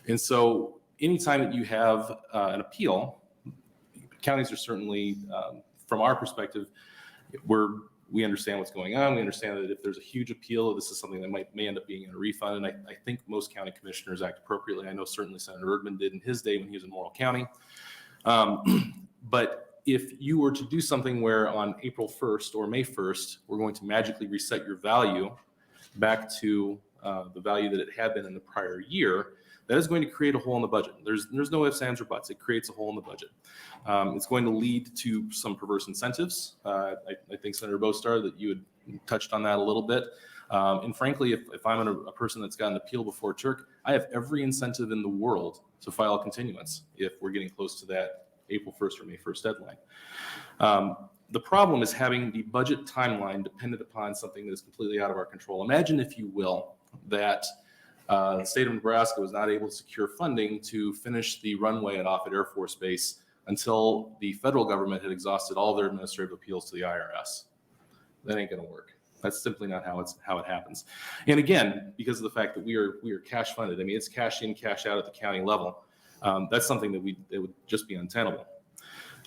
And so anytime that you have an appeal, counties are certainly, from our perspective, we understand what's going on. We understand that if there's a huge appeal, this is something that may end up being a refund. And I think most county commissioners act appropriately. I know certainly Senator Erdman did in his day when he was in Morrill County. But if you were to do something where on April 1st or May 1st, we're going to magically reset your value back to the value that it had been in the prior year, that is going to create a hole in the budget. There's no ifs, ands, or buts. It creates a hole in the budget. It's going to lead to some perverse incentives. I think Senator Bostar, that you had touched on that a little bit. And frankly, if I'm a person that's got an appeal before Turk, I have every incentive in the world to file a continuance if we're getting close to that April 1st or May 1st deadline. The problem is having the budget timeline dependent upon something that is completely out of our control. Imagine, if you will, that the state of Nebraska was not able to secure funding to finish the runway at Offutt Air Force Base until the federal government had exhausted all their administrative appeals to the IRS. That ain't gonna work. That's simply not how it happens. And again, because of the fact that we are cash funded, I mean, it's cash in, cash out at the county level. That's something that would just be untenable.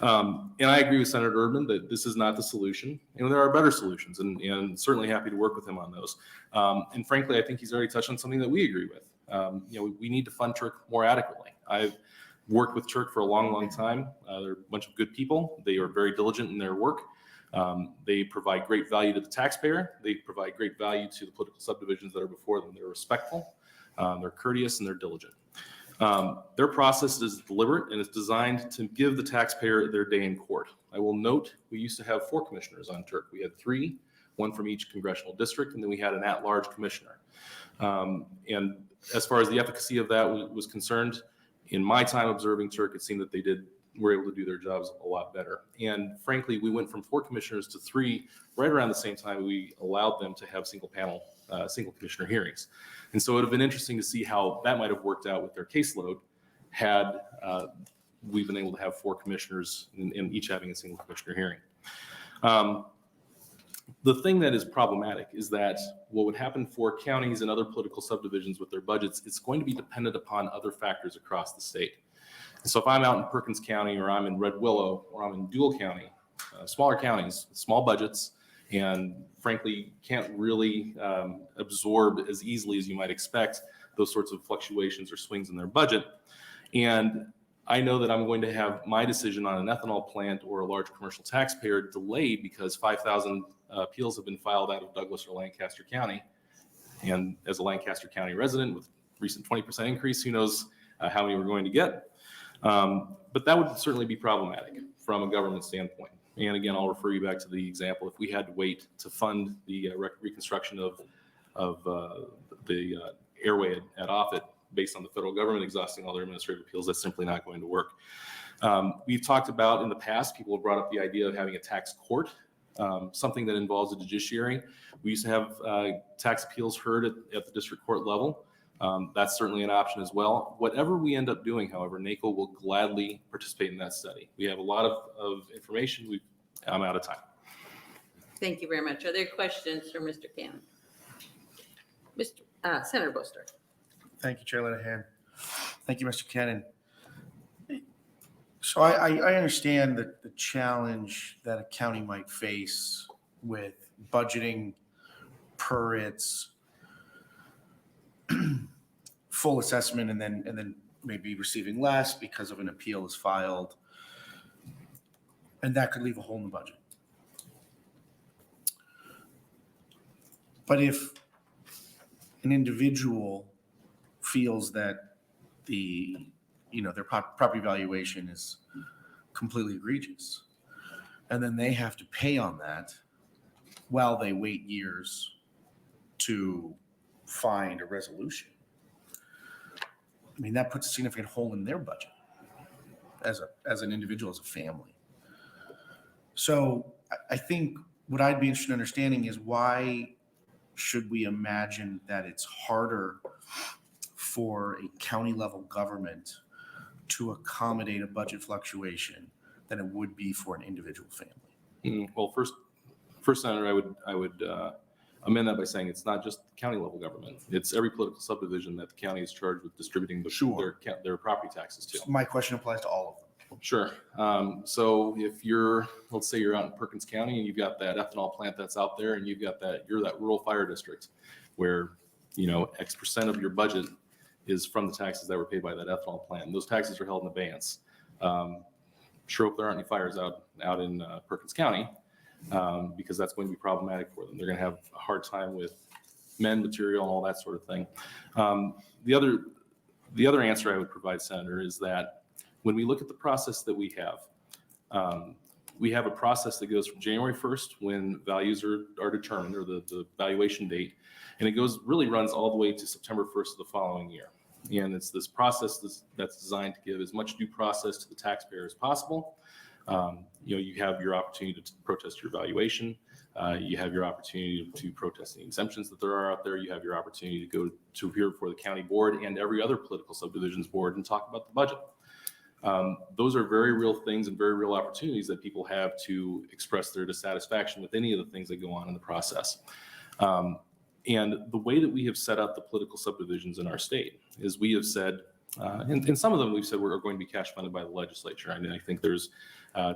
And I agree with Senator Erdman that this is not the solution. There are better solutions, and certainly happy to work with him on those. And frankly, I think he's already touched on something that we agree with. We need to fund Turk more adequately. I've worked with Turk for a long, long time. They're a bunch of good people. They are very diligent in their work. They provide great value to the taxpayer. They provide great value to the political subdivisions that are before them. They're respectful, they're courteous, and they're diligent. Their process is deliberate and it's designed to give the taxpayer their day in court. I will note we used to have 4 commissioners on Turk. We had 3, 1 from each congressional district, and then we had an at-large commissioner. And as far as the efficacy of that was concerned, in my time observing Turk, it seemed that they were able to do their jobs a lot better. And frankly, we went from 4 commissioners to 3 right around the same time we allowed them to have single commissioner hearings. And so it would have been interesting to see how that might have worked out with their caseload had we been able to have 4 commissioners and each having a single commissioner hearing. The thing that is problematic is that what would happen for counties and other political subdivisions with their budgets, it's going to be dependent upon other factors across the state. And so if I'm out in Perkins County or I'm in Red Willow or I'm in Dual County, smaller counties, small budgets, and frankly can't really absorb as easily as you might expect those sorts of fluctuations or swings in their budget. And I know that I'm going to have my decision on an ethanol plant or a large commercial taxpayer delayed because 5,000 appeals have been filed out of Douglas or Lancaster County. And as a Lancaster County resident with recent 20% increase, who knows how many we're going to get. But that would certainly be problematic from a government standpoint. And again, I'll refer you back to the example. If we had to wait to fund the reconstruction of the airway at Offutt based on the federal government exhausting all their administrative appeals, that's simply not going to work. We've talked about in the past, people have brought up the idea of having a tax court, something that involves the judiciary. We used to have tax appeals heard at the district court level. That's certainly an option as well. Whatever we end up doing, however, NACO will gladly participate in that study. We have a lot of information. I'm out of time. Thank you very much. Are there questions for Mr. Cannon? Senator Boster. Thank you, Chair Linehan. Thank you, Mr. Cannon. So I understand that the challenge that a county might face with budgeting per its full assessment and then maybe receiving less because of an appeal is filed. And that could leave a hole in the budget. But if an individual feels that their property valuation is completely egregious, and then they have to pay on that while they wait years to find a resolution, I mean, that puts a significant hole in their budget as an individual, as a family. So I think what I'd be interested in understanding is why should we imagine that it's harder for a county level government to accommodate a budget fluctuation than it would be for an individual family? Well, first, Senator, I would amend that by saying it's not just county level government. It's every political subdivision that the county is charged with distributing their property taxes to. My question applies to all of them. Sure. So if let's say you're out in Perkins County and you've got that ethanol plant that's out there and you're that rural fire district where, X% of your budget is from the taxes that were paid by that ethanol plant. And those taxes are held in abeyance. Sure hope there aren't any fires out in Perkins County because that's going to be problematic for them. They're going to have a hard time with men, material, and all that sort of thing. The other answer I would provide, Senator, is that when we look at the process that we have a process that goes from January 1st when values are determined, or the valuation date, and it really runs all the way to September 1st of the following year. And it's this process that's designed to give as much due process to the taxpayer as possible. You have your opportunity to protest your valuation. You have your opportunity to protest any exemptions that there are out there. You have your opportunity to go to appear before the county board and every other political subdivisions board and talk about the budget. Those are very real things and very real opportunities that people have to express their dissatisfaction with any of the things that go on in the process. And the way that we have set up the political subdivisions in our state is we have said, and some of them we've said we're going to be cash funded by the legislature. I mean, I think there's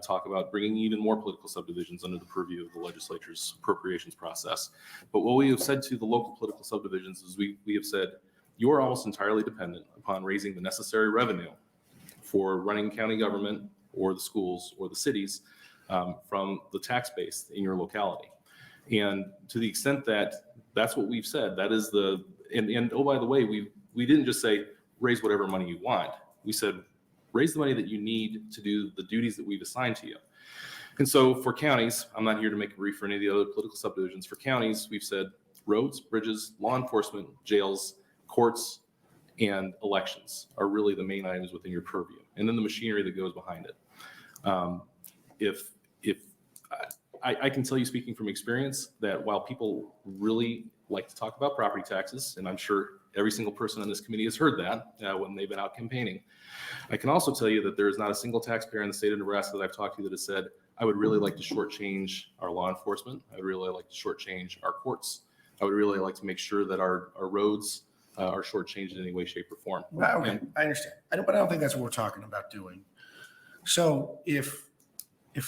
talk about bringing even more political subdivisions under the purview of the legislature's appropriations process. But what we have said to the local political subdivisions is we have said, you are almost entirely dependent upon raising the necessary revenue for running county government or the schools or the cities from the tax base in your locality. And to the extent that that's what we've said, that is and oh, by the way, we didn't just say raise whatever money you want. We said raise the money that you need to do the duties that we've assigned to you. And so for counties, I'm not here to make a brief for any of the other political subdivisions. For counties, we've said roads, bridges, law enforcement, jails, courts, and elections are really the main items within your purview. And then the machinery that goes behind it. I can tell you, speaking from experience, that while people really like to talk about property taxes, and I'm sure every single person on this committee has heard that when they've been out campaigning, I can also tell you that there is not a single taxpayer in the state of Nebraska that I've talked to that has said, I would really like to shortchange our law enforcement. I would really like to shortchange our courts. I would really like to make sure that our roads are shortchanged in any way, shape, or form. Well, okay, I understand. But I don't think that's what we're talking about doing. So if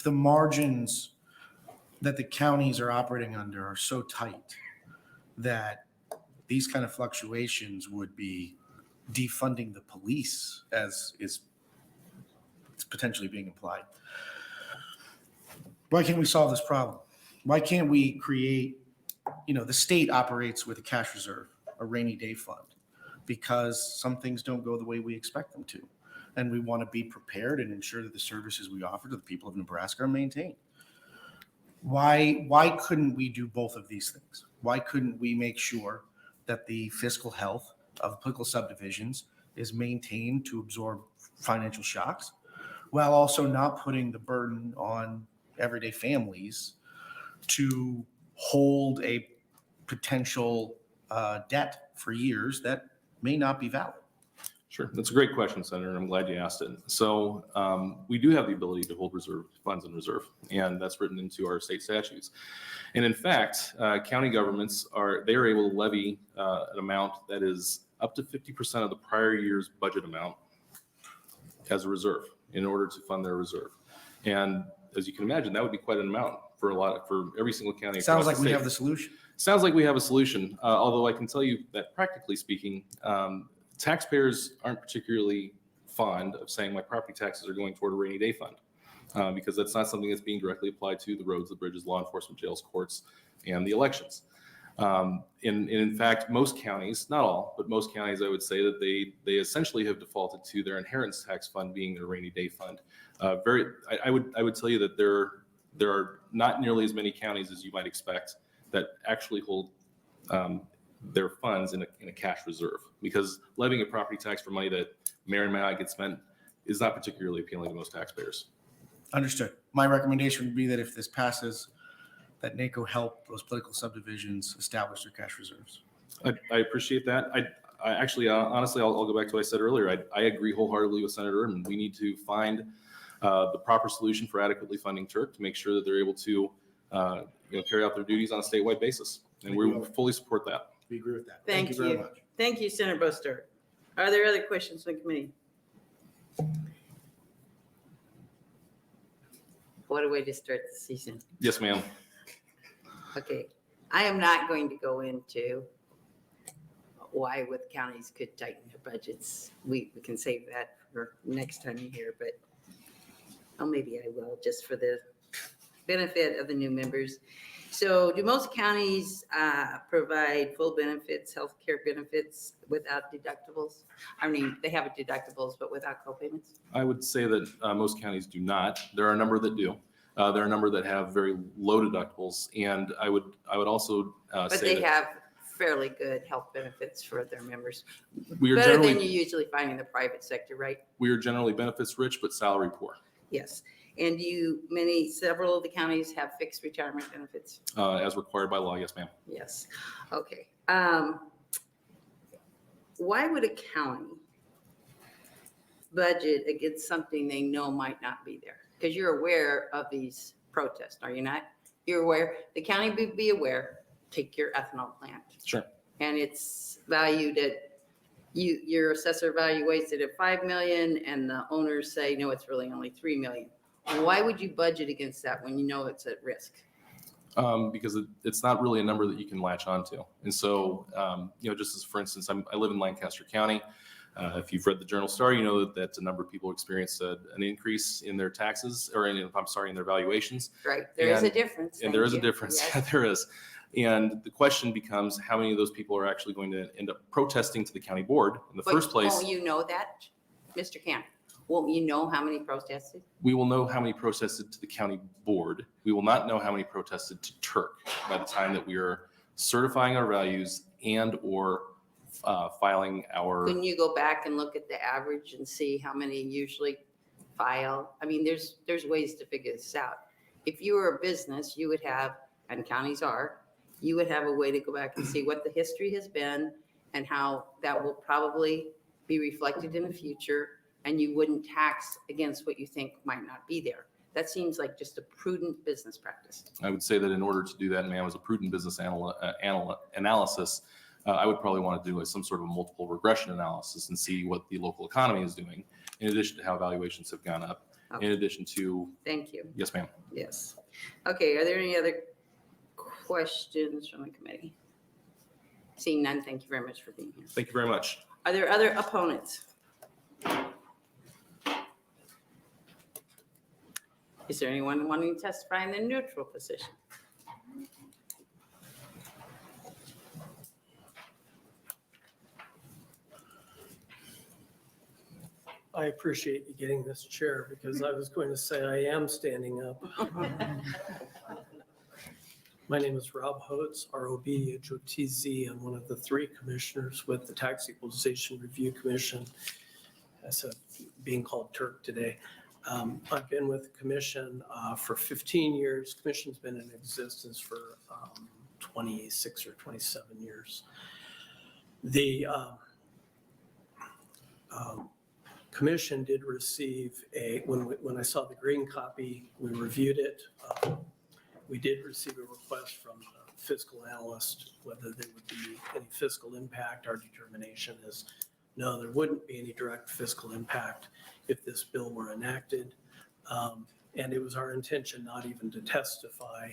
the margins that the counties are operating under are so tight that these kind of fluctuations would be defunding the police, as is potentially being implied, why can't we solve this problem? Why can't we create, the state operates with a cash reserve, a rainy day fund, because some things don't go the way we expect them to. And we want to be prepared and ensure that the services we offer to the people of Nebraska are maintained. Why couldn't we do both of these things? Why couldn't we make sure that the fiscal health of political subdivisions is maintained to absorb financial shocks, while also not putting the burden on everyday families to hold a potential debt for years that may not be valid? Sure. That's a great question, Senator, and I'm glad you asked it. So we do have the ability to hold reserve funds in reserve, and that's written into our state statutes. And in fact, county governments are able to levy an amount that is up to 50% of the prior year's budget amount as a reserve in order to fund their reserve. And as you can imagine, that would be quite an amount for every single county. Sounds like we have the solution. Sounds like we have a solution. Although I can tell you that practically speaking, taxpayers aren't particularly fond of saying my property taxes are going toward a rainy day fund because that's not something that's being directly applied to the roads, the bridges, law enforcement, jails, courts, and the elections. In fact, most counties, not all, but most counties, I would say that they essentially have defaulted to their inheritance tax fund being a rainy day fund. I would tell you that there are not nearly as many counties as you might expect that actually hold their funds in a cash reserve, because levying a property tax for money that may or may not get spent is not particularly appealing to most taxpayers. Understood. My recommendation would be that if this passes, that NACO help those political subdivisions establish their cash reserves. I appreciate that. I actually, honestly, I'll go back to what I said earlier. I agree wholeheartedly with Senator Erdman. We need to find the proper solution for adequately funding Turk to make sure that they're able to carry out their duties on a statewide basis. And we will fully support that. We agree with that. Thank you very much. Thank you, Senator Boster. Are there other questions from the committee? What a way to start the season. Yes, ma'am. Okay, I am not going to go into why what counties could tighten their budgets. We can save that for next time you hear, but maybe I will, just for the benefit of the new members. So do most counties provide full benefits, healthcare benefits without deductibles? I mean, they have deductibles, but without co-payments? I would say that most counties do not. There are a number that do. There are a number that have very low deductibles, and I would also But say they that have fairly good health benefits for their members. we are Better than generally you usually find in the private sector, right? benefits rich but salary poor, Yes. And several of the counties have fixed retirement benefits? as required by law. Yes, ma'am. Yes. Okay. Why would a county budget against something they know might not be there? Because you're aware of these protests, are you not? You're aware, the county would be aware, take your ethanol plant. Sure. And it's valued at, your assessor evaluates it at 5 million and the owners say, no, it's really only 3 million. Why would you budget against that when you know it's at risk? because it's not really a number that you can latch onto. And so, just as for instance, I live in Lancaster County. If you've read the Journal Star, you know that a number of people experienced an increase in their taxes, or in their valuations. Right, there is a difference. And there is a Thank you. difference. Yes. There is. And the question becomes, how many of those people are actually going to end up protesting to the county board in the But first place? won't you know that, Mr. Camp? Won't you know how many protested? We will know how many protested to the county board. We will not know how many protested to Turk by the time that we are certifying our values and or filing our. Couldn't you go back and look at the average and see how many usually file? I mean, there's ways to figure this out. If you were a business, you would have, and counties are, you would have a way to go back and see what the history has been and how that will probably be reflected in the future, and you wouldn't tax against what you think might not be there. That seems like just a prudent business practice. I would say that in order to do that, ma'am, as a prudent business analysis, I would probably want to do some sort of a multiple regression analysis and see what the local economy is doing, in addition to how valuations have gone up, Okay. in addition to. Thank you. Yes, ma'am. Yes. Okay, are there any other questions from the committee? Seeing none, thank you very much for being here. Thank you very much. Are there other opponents? Is there anyone wanting to testify in the neutral position? I appreciate you getting this chair because I was going to say I am standing up. My name is Rob Hotz, R-O-B-H-O-T-Z. I'm one of the 3 commissioners with the Tax Equalization Review Commission, as being called Turk today. I've been with the commission for 15 years. Commission's been in existence for 26 or 27 years. The commission did receive when I saw the green copy, we reviewed it. We did receive a request from the fiscal analyst, whether there would be any fiscal impact. Our determination is no, there wouldn't be any direct fiscal impact if this bill were enacted. And it was our intention not even to testify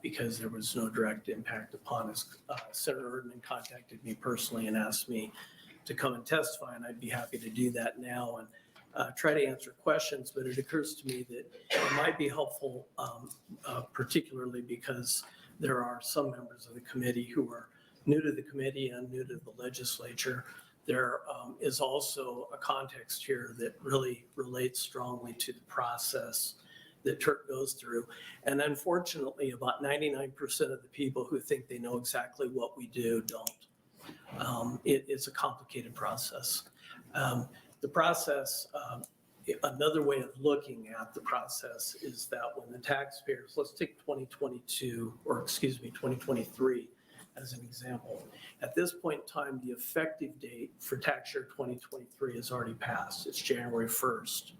because there was no direct impact upon us. Senator Erdman contacted me personally and asked me to come and testify, and I'd be happy to do that now and try to answer questions. But it occurs to me that it might be helpful, particularly because there are some members of the committee who are new to the committee and new to the legislature. There is also a context here that really relates strongly to the process that Turk goes through. And unfortunately, about 99% of the people who think they know exactly what we do don't. It's a complicated process. The process, another way of looking at the process is that when the taxpayers, let's take 2023 as an example. At this point in time, the effective date for tax year 2023 has already passed. It's January 1st.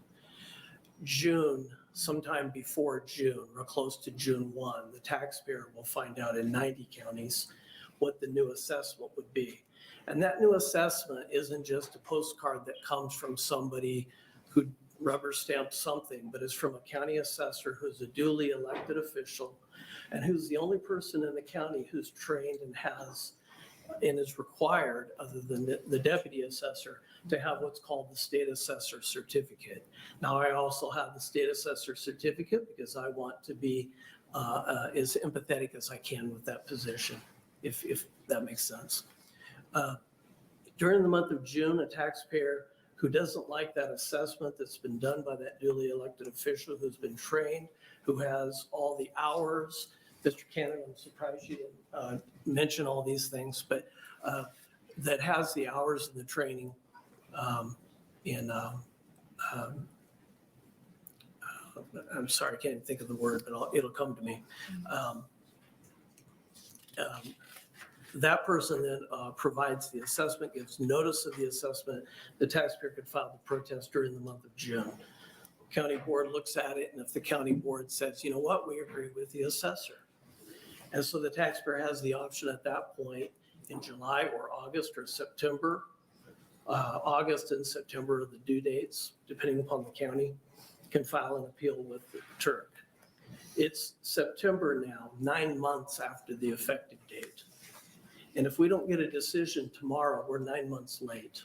June, sometime before June, or close to June 1, the taxpayer will find out in 90 counties what the new assessment would be. And that new assessment isn't just a postcard that comes from somebody who rubber stamped something, but it's from a county assessor who's a duly elected official and who's the only person in the county who's trained and has and is required, other than the deputy assessor, to have what's called the state assessor certificate. Now, I also have the state assessor certificate because I want to be as empathetic as I can with that position, if that makes sense. During the month of June, a taxpayer who doesn't like that assessment that's been done by that duly elected official who's been trained, who has all the hours. Mr. Cannon, I'm surprised you didn't mention all these things, but that has the hours and the training I'm sorry, I can't even think of the word, but it'll come to me. That person then provides the assessment, gives notice of the assessment. The taxpayer could file the protest during the month of June. County board looks at it, and if the county board says, you know what, we agree with the assessor. And so the taxpayer has the option at that point in July or August or September. August and September are the due dates, depending upon the county, can file an appeal with the Turk. It's September now, 9 months after the effective date. And if we don't get a decision tomorrow, we're 9 months late.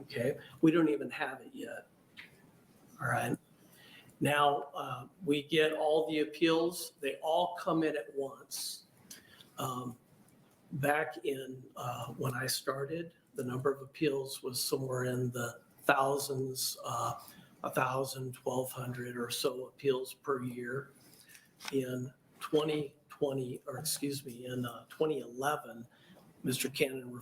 Okay, we don't even have it yet. All right. Now, we get all the appeals, they all come in at once. Back in, when I started, the number of appeals was somewhere in the thousands, 1,000, 1,200 or so appeals per year. In 2020, or excuse me, in 2011, Mr. Cannon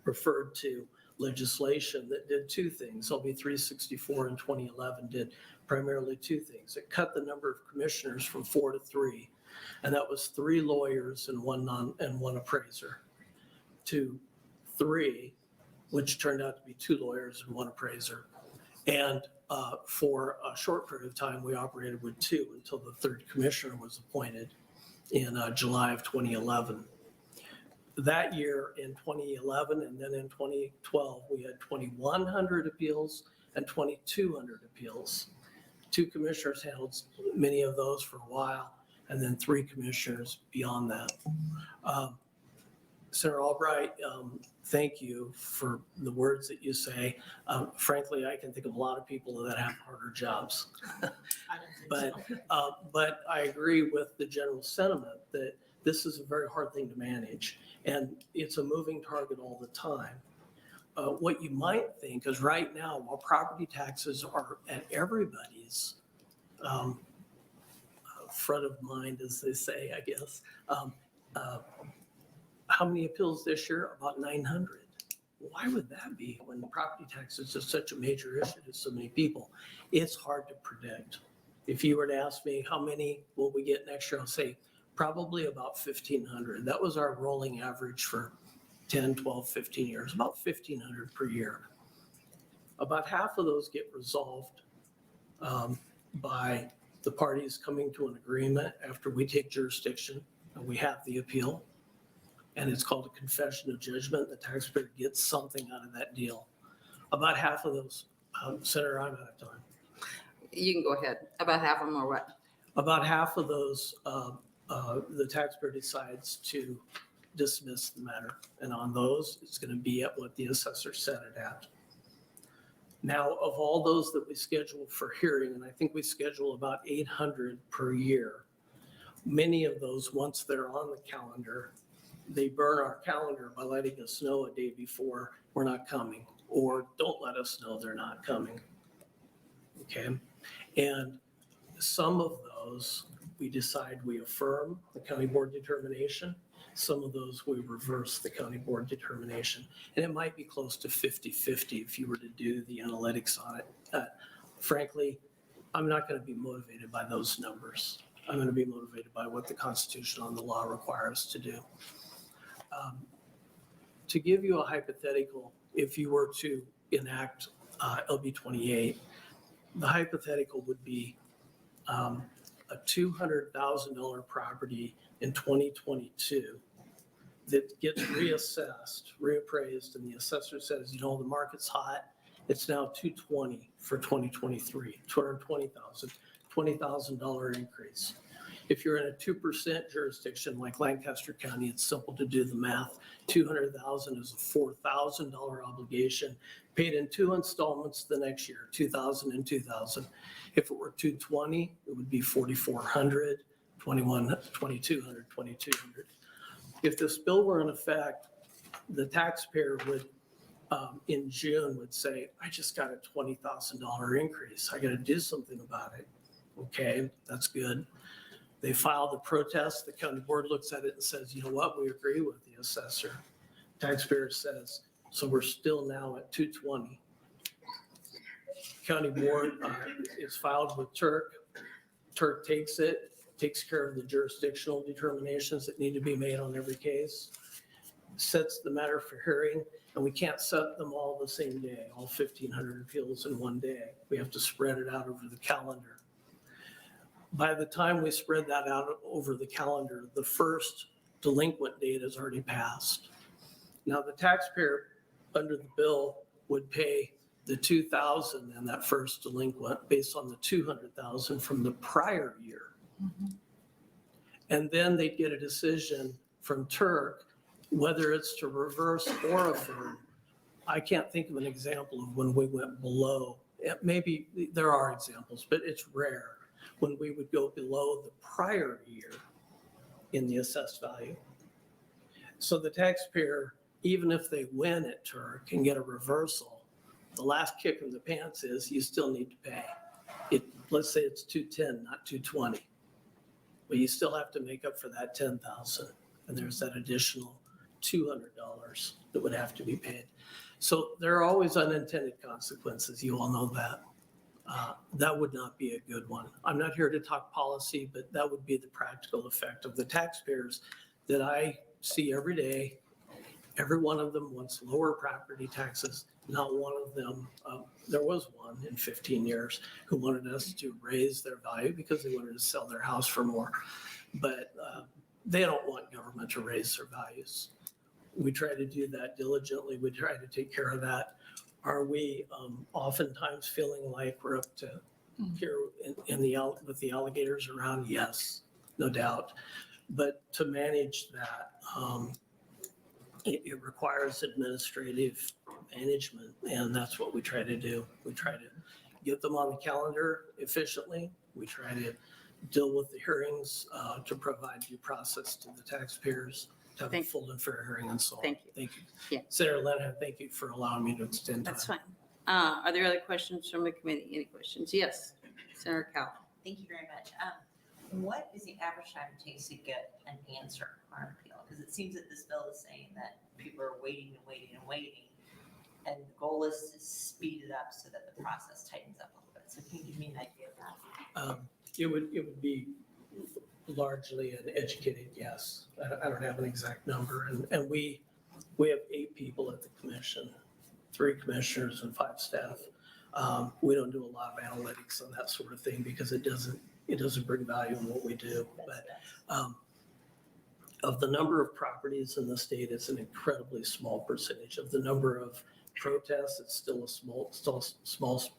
referred to legislation that did two things. LB 364 in 2011 did primarily two things. It cut the number of commissioners from 4 to 3, and that was 3 lawyers and one appraiser, to 3, which turned out to be 2 lawyers and 1 appraiser. And for a short period of time, we operated with 2 until the 3rd commissioner was appointed in July of 2011. That year in 2011 and then in 2012, we had 2,100 appeals and 2,200 appeals. 2 commissioners handled many of those for a while, and then 3 commissioners beyond that. Senator Albright, thank you for the words that you say. Frankly, I can think of a lot of people that have harder jobs. But I agree with the general sentiment that this is a very hard thing to manage, and it's a moving target all the time. What you might think is right now, while property taxes are at everybody's front of mind, as they say, I guess, how many appeals this year? About 900. Why would that be when property taxes is such a major issue to so many people? It's hard to predict. If you were to ask me how many will we get next year, I'll say probably about 1,500. That was our rolling average for 10, 12, 15 years, about 1,500 per year. About half of those get resolved by the parties coming to an agreement after we take jurisdiction and we have the appeal. And it's called a confession of judgment. The taxpayer gets something out of that deal. About half of those, Senator, I'm out of time. You can go ahead. About half of them or what? About half of those, the taxpayer decides to dismiss the matter. And on those, it's going to be at what the assessor set it at. Now, of all those that we schedule for hearing, and I think we schedule about 800 per year, many of those, once they're on the calendar, they burn our calendar by letting us know a day before we're not coming, or don't let us know they're not coming. Okay. And some of those, we decide we affirm the county board determination. Some of those we reverse the county board determination. And it might be close to 50-50 if you were to do the analytics on it. Frankly, I'm not going to be motivated by those numbers. I'm going to be motivated by what the Constitution and the law require us to do. To give you a hypothetical, if you were to enact LB 28, the hypothetical would be a $200,000 property in 2022 that gets reassessed, reappraised, and the assessor says, you know, the market's hot. It's now 220 for 2023, 220,000, $20,000 increase. If you're in a 2% jurisdiction like Lancaster County, it's simple to do the math. 200,000 is a $4,000 obligation paid in 2 installments the next year, 2,000 and 2,000. If it were 220, it would be 4,400, 2,200, 2,200. If this bill were in effect, the taxpayer would, in June, would say, I just got a $20,000 increase. I got to do something about it. Okay, that's good. They file the protest. The county board looks at it and says, you know what, we agree with the assessor. Taxpayer says, so we're still now at 220. County board is filed with Turk. Turk takes it, takes care of the jurisdictional determinations that need to be made on every case, sets the matter for hearing, and we can't set them all the same day, all 1,500 appeals in one day. We have to spread it out over the calendar. By the time we spread that out over the calendar, the first delinquent date has already passed. Now, the taxpayer under the bill would pay the 2,000 and that first delinquent based on the 200,000 from the prior year. And then they get a decision from Turk, whether it's to reverse or affirm. I can't think of an example of when we went below. Maybe there are examples, but it's rare when we would go below the prior year in the assessed value. So the taxpayer, even if they win at Turk and get a reversal, the last kick in the pants is you still need to pay. Let's say it's 210, not 220. But you still have to make up for that 10,000. And there's that additional $200 that would have to be paid. So there are always unintended consequences. You all know that. That would not be a good one. I'm not here to talk policy, but that would be the practical effect of the taxpayers that I see every day. Every one of them wants lower property taxes. Not one of them, there was one in 15 years who wanted us to raise their value because they wanted to sell their house for more. But they don't want government to raise their values. We try to do that diligently. We try to take care of that. Are we oftentimes feeling like we're up to here with the alligators around? Yes, no doubt. But to manage that, it requires administrative management, and that's what we try to do. We try to get them on the calendar efficiently. We try to deal with the hearings to provide due process to the taxpayers, to have a full and fair hearing and so on. Thank you. Thank you. Yeah. Senator Leonard, thank you for allowing me to extend time. That's fine. Are there other questions from the committee? Any questions? Yes, Senator Cowell. Thank you very much. What is the average time it takes to get an answer on an appeal? Because it seems that this bill is saying that people are waiting and waiting and waiting. And the goal is to speed it up so that the process tightens up a little bit. So can you give me an idea of that? It would be largely an educated guess. I don't have an exact number. And we have 8 people at the commission, 3 commissioners and 5 staff. We don't do a lot of analytics on that sort of thing because it doesn't bring value in what we do. But of the number of properties in the state, it's an incredibly small percentage. Of the number of protests, it's still a small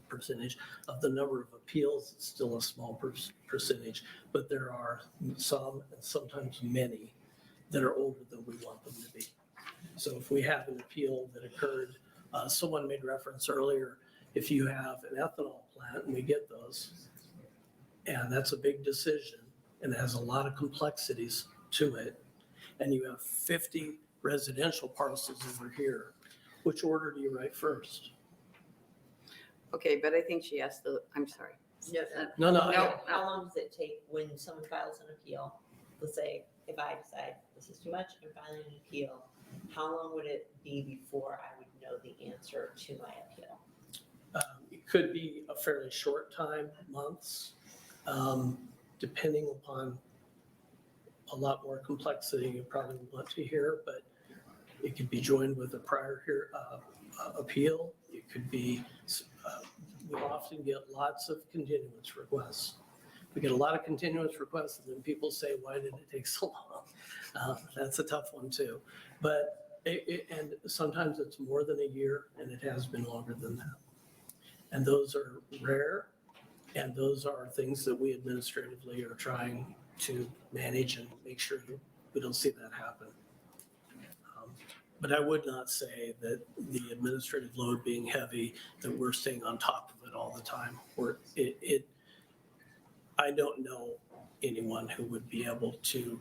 percentage. Of the number of appeals, it's still a small percentage. But there are some, and sometimes many, that are older than we want them to be. So if we have an appeal that occurred, someone made reference earlier, if you have an ethanol plant, and we get those, and that's a big decision, and it has a lot of complexities to it, and you have 50 residential parcels over here, which order do you write first? Okay, but I think she asked I'm sorry. No. How long does it take when someone files an appeal? Let's say if I decide this is too much, I'm filing an appeal. How long would it be before I would know the answer to my appeal? It could be a fairly short time, months, depending upon a lot more complexity you probably want to hear, but it could be joined with a prior appeal. It could be, we often get lots of continuance requests. We get a lot of continuance requests, and then people say, why did it take so long? That's a tough one too. But and sometimes it's more than a year, and it has been longer than that. And those are rare, and those are things that we administratively are trying to manage and make sure that we don't see that happen. But I would not say that the administrative load being heavy, that we're staying on top of it all the time. I don't know anyone who would be able to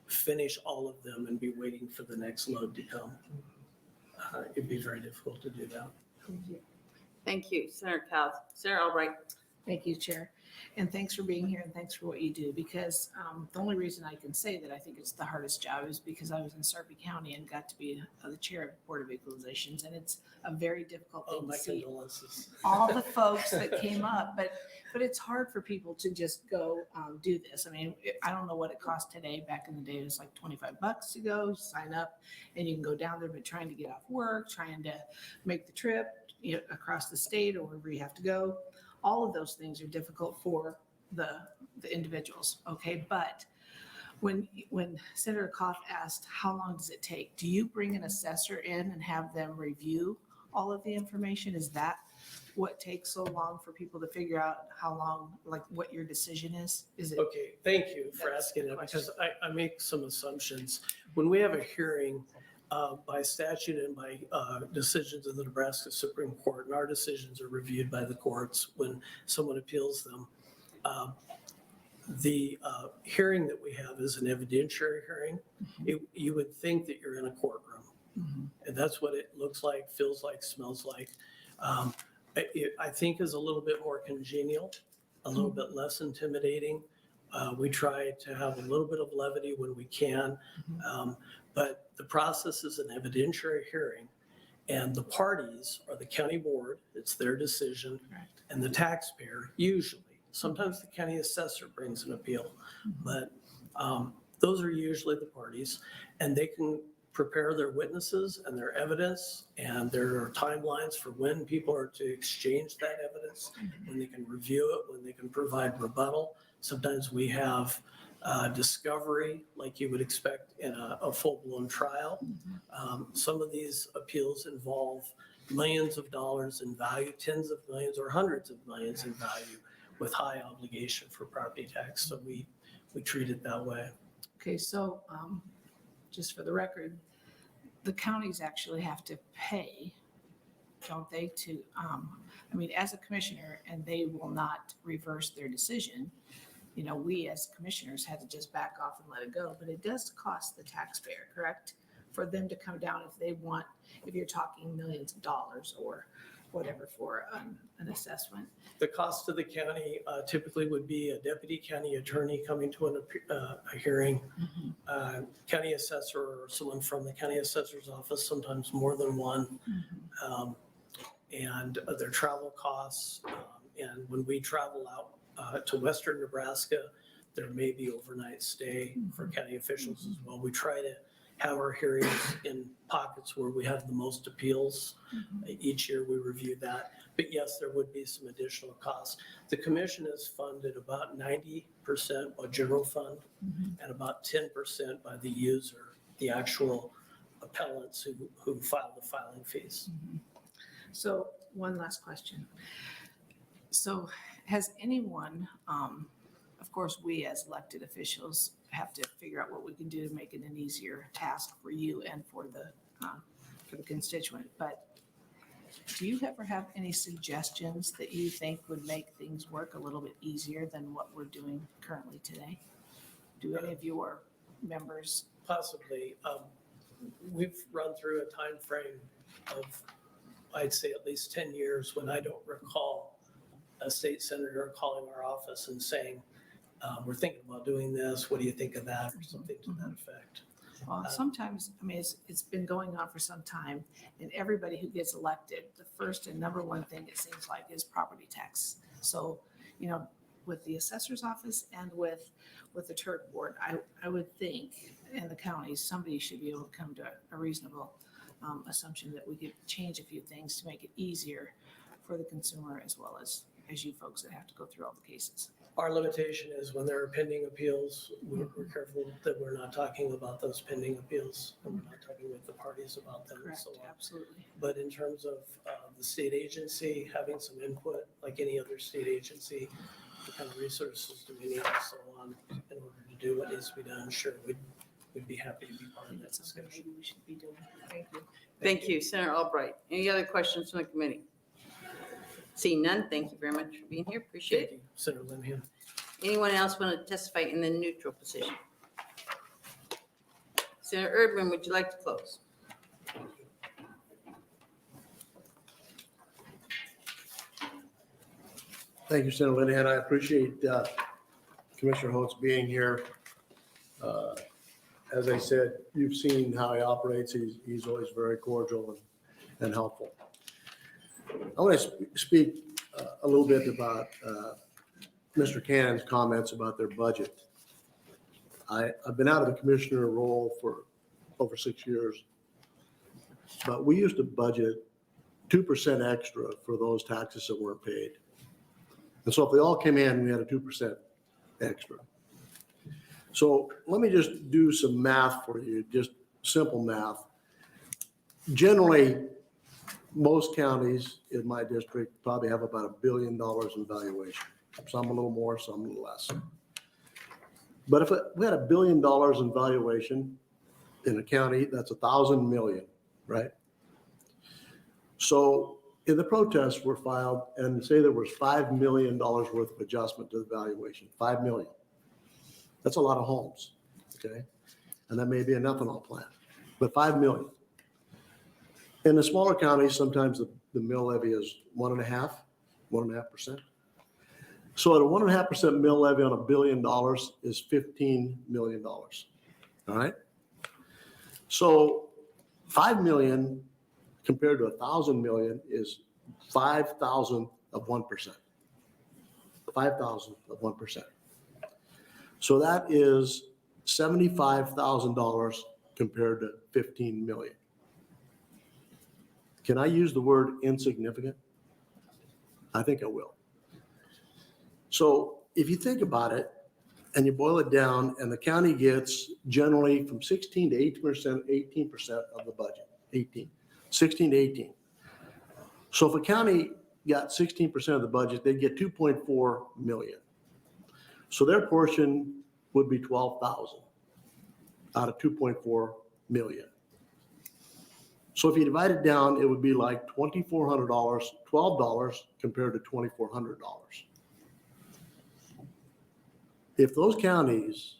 finish all of them and be waiting for the next load to come. It'd be very difficult to do that. Thank you, Senator Cowell. Senator Albright. Thank you, Chair. And thanks for being here and thanks for what you do, because the only reason I can say that I think it's the hardest job is because I was in Sarpy County and got to be the chair of the Board of Equalizations, and it's a very difficult thing to see all the folks that came up, but it's hard for people to just go do this. I mean, I don't know what it cost today. Back in the day, it was like $25 to go sign up, and you can go down there, but trying to get off work, trying to make the trip across the state or wherever you have to go. All of those things are difficult for the individuals, okay? But when Senator Koff asked, how long does it take? Do you bring an assessor in and have them review all of the information? Is that what takes so long for people to figure out how long, like what your decision is? Is it? Okay, thank you for That's asking the that, because I make some assumptions. When we have a hearing by statute and by decisions of the Nebraska Supreme Court, and our decisions are reviewed by the courts when someone appeals them, the hearing that we have is an evidentiary hearing. You would think that you're in a courtroom. And that's what it looks like, feels like, smells like. I think is a little bit more congenial, a little bit less intimidating. We try to have a little bit of levity when we can, but the process is an evidentiary hearing, and the parties are the county board, it's their decision, and the taxpayer usually. Sometimes the county assessor brings an appeal, but those are usually the parties, and they can prepare their witnesses and their evidence, and there are timelines for when people are to exchange that evidence, when they can review it, when they can provide rebuttal. Sometimes we have discovery like you would expect in a full-blown trial. Some of these appeals involve millions of dollars in value, tens of millions or hundreds of millions in value, with high obligation for property tax. So we treat it that way. Okay, so just for the record, the counties actually have to pay, don't they, to, I mean, as a commissioner, and they will not reverse their decision. You know, we as commissioners had to just back off and let it go, but it does cost the taxpayer, correct? For them to come down if they want, if you're talking millions of dollars or whatever for an assessment. The cost to the county typically would be a deputy county attorney coming to a hearing, county assessor or someone from the county assessor's office, sometimes more than one, and their travel costs. And when we travel out to Western Nebraska, there may be overnight stay for county officials as well. We try to have our hearings in pockets where we have the most appeals. Each year we review that. But yes, there would be some additional costs. The commission is funded about 90% by general fund and about 10% by the user, the actual appellants who file the filing fees. So one last question. So has anyone, of course, we as elected officials have to figure out what we can do to make it an easier task for you and for the constituent. But do you ever have any suggestions that you think would make things work a little bit easier than what we're doing currently today? Do any of your members? Possibly. We've run through a time frame of, I'd say, at least 10 years when I don't recall a state senator calling our office and saying, we're thinking about doing this, what do you think of that, or something to that effect. Well, sometimes, I mean, it's been going on for some time, and everybody who gets elected, the first and number one thing it seems like is property tax. So, you know, with the assessor's office and with the Turk board, I would think in the counties, somebody should be able to come to a reasonable assumption that we could change a few things to make it easier for the consumer as well as you folks that have to go through all the cases. Our limitation is when there are pending appeals, we're careful that we're not talking about those pending appeals, and we're not talking with the parties about them and so on. Absolutely. But in terms of the state agency having some input, like any other state agency, the kind of resources do we need and so on, in order to do what needs to be done, sure, we'd be happy to be part of that discussion. Maybe we should be doing. Thank you. Thank you, Senator Albright. Any other questions from the committee? Seeing none, thank you very much for being here. Appreciate it. Thank you, Senator Linehan. Anyone else want to testify in the neutral position? Senator Erdman, would you like to close? Thank you, Senator Linehan. I appreciate Commissioner Holtz being here. As I said, you've seen how he operates. He's always very cordial and helpful. I want to speak a little bit about Mr. Cannon's comments about their budget. I've been out of the commissioner role for over 6 years, but we used to budget 2% extra for those taxes that weren't paid. And so if they all came in, we had a 2% extra. So let me just do some math for you, just simple math. Generally, most counties in my district probably have about $1 billion in valuation. Some a little more, some a little less. But if we had $1 billion in valuation in a county, that's 1,000 million, right? So if the protests were filed and say there was $5 million worth of adjustment to the valuation, 5 million, that's a lot of homes, okay? And that may be an ethanol plant, but 5 million. In the smaller counties, sometimes the mill levy is 1.5%. So at a 1.5% mill levy on $1 billion is $15 million, all right? So 5 million compared to 1,000 million is 5,000 of 1%. 5,000 of 1%. So that is $75,000 compared to 15 million. Can I use the word insignificant? I think I will. So if you think about it and you boil it down, and the county gets generally from 16 to 18% of the budget, 16 to 18. So if a county got 16% of the budget, they'd get 2.4 million. So their portion would be 12,000 out of 2.4 million. So if you divide it down, it would be like $2,400, $12 compared to $2,400. If those counties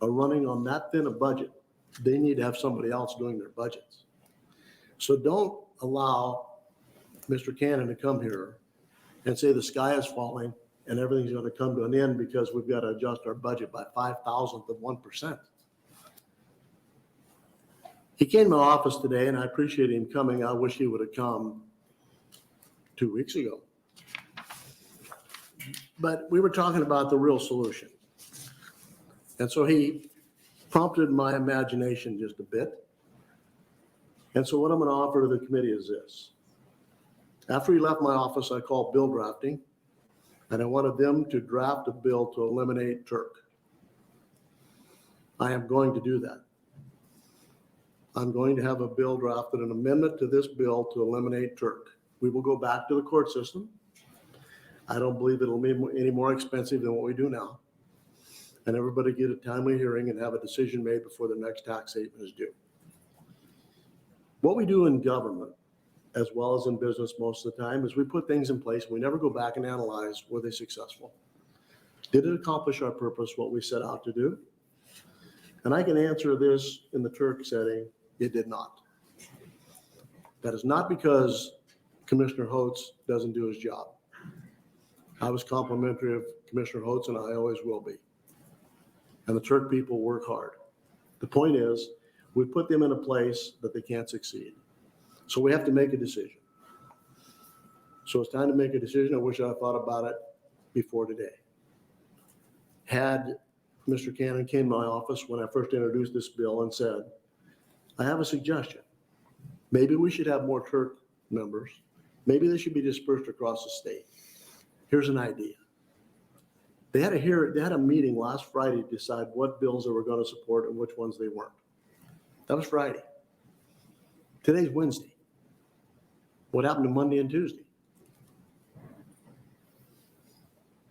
are running on that thin a budget, they need to have somebody else doing their budgets. So don't allow Mr. Cannon to come here and say the sky is falling and everything's going to come to an end because we've got to adjust our budget by 5,000th of 1%. He came to my office today, and I appreciate him coming. I wish he would have come 2 weeks ago. But we were talking about the real solution. And so he prompted my imagination just a bit. And so what I'm going to offer to the committee is this. After he left my office, I called bill drafting, and I wanted them to draft a bill to eliminate Turk. I am going to do that. I'm going to have a bill drafted, an amendment to this bill to eliminate Turk. We will go back to the court system. I don't believe it'll be any more expensive than what we do now. And everybody get a timely hearing and have a decision made before the next tax statement is due. What we do in government, as well as in business most of the time, is we put things in place. We never go back and analyze, were they successful? Did it accomplish our purpose, what we set out to do? And I can answer this in the Turk setting, it did not. That is not because Commissioner Holtz doesn't do his job. I was complimentary of Commissioner Holtz, and I always will be. And the Turk people work hard. The point is, we put them in a place that they can't succeed. So we have to make a decision. So it's time to make a decision. I wish I thought about it before today. Had Mr. Cannon came to my office when I first introduced this bill and said, I have a suggestion. Maybe we should have more Turk members. Maybe they should be dispersed across the state. Here's an idea. They had a meeting last Friday to decide what bills they were going to support and which ones they weren't. That was Friday. Today's Wednesday. What happened to Monday and Tuesday?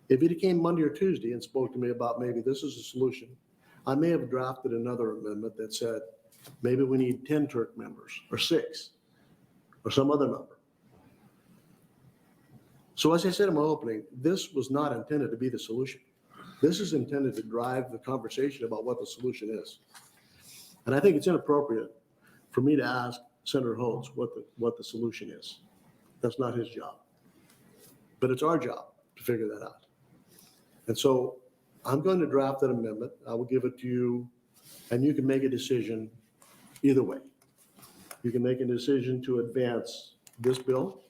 If he came Monday or Tuesday and spoke to me about maybe this is a solution, I may have drafted another amendment that said, maybe we need 10 Turk members or 6 or some other number. So as I said in my opening, this was not intended to be the solution. This is intended to drive the conversation about what the solution is. And I think it's inappropriate for me to ask Senator Holtz what the solution is. That's not his job. But it's our job to figure that out. And so I'm going to draft that amendment. I will give it to you, and you can make a decision either way. You can make a decision to advance this bill,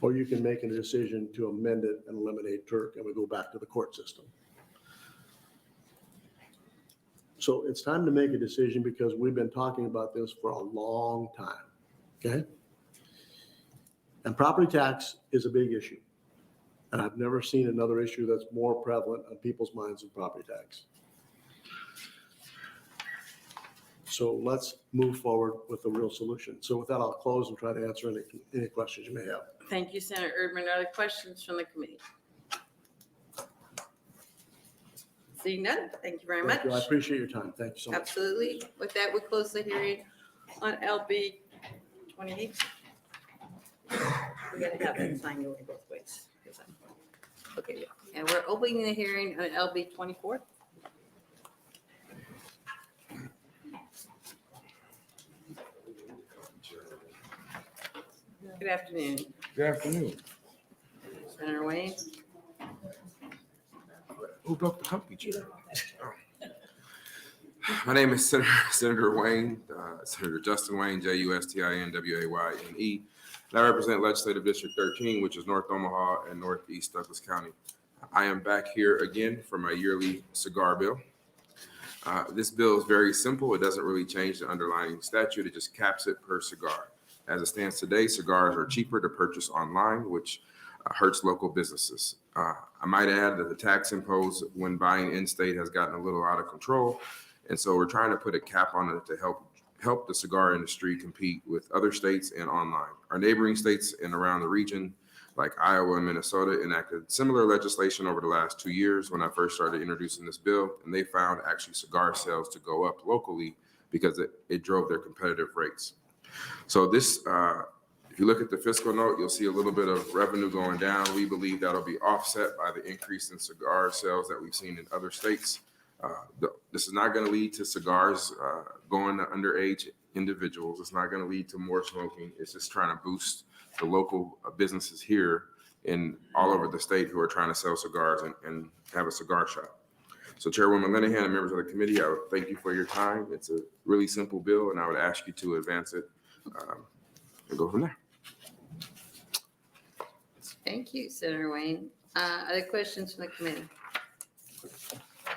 or you can make a decision to amend it and eliminate Turk, and we go back to the court system. So it's time to make a decision because we've been talking about this for a long time, okay? And property tax is a big issue. And I've never seen another issue that's more prevalent on people's minds than property tax. So let's move forward with a real solution. So with that, I'll close and try to answer any questions you may have. Thank you, Senator Erdman. Are there questions from the committee? Seeing none, thank you very much. Thank you. I appreciate your time. Thank you so much. Absolutely. With that, we close the hearing on LB 28. We gotta have it signed over both ways. Okay, yeah. And we're opening the hearing on LB 24. Good afternoon, Good afternoon. Senator Wayne. Who broke the company chair? My name is Senator Wayne, Senator Justin Wayne, JUSTINWAYNE. And I represent Legislative District 13, which is North Omaha and Northeast Douglas County. I am back here again for my yearly cigar bill. This bill is very simple. It doesn't really change the underlying statute. It just caps it per cigar. As it stands today, cigars are cheaper to purchase online, which hurts local businesses. I might add that the tax imposed when buying in-state has gotten a little out of control. And so we're trying to put a cap on it to help the cigar industry compete with other states and online. Our neighboring states and around the region, like Iowa and Minnesota, enacted similar legislation over the last 2 years when I first started introducing this bill, and they found actually cigar sales to go up locally because it drove their competitive rates. So this, if you look at the fiscal note, you'll see a little bit of revenue going down. We believe that'll be offset by the increase in cigar sales that we've seen in other states. This is not going to lead to cigars going to underage individuals. It's not going to lead to more smoking. It's just trying to boost the local businesses here in all over the state who are trying to sell cigars and have a cigar shop. So Chairwoman Linehan and members of the committee, I would thank you for your time. It's a really simple bill, and I would ask you to advance it and go from there. Thank you, Senator Wayne. Other questions from the committee?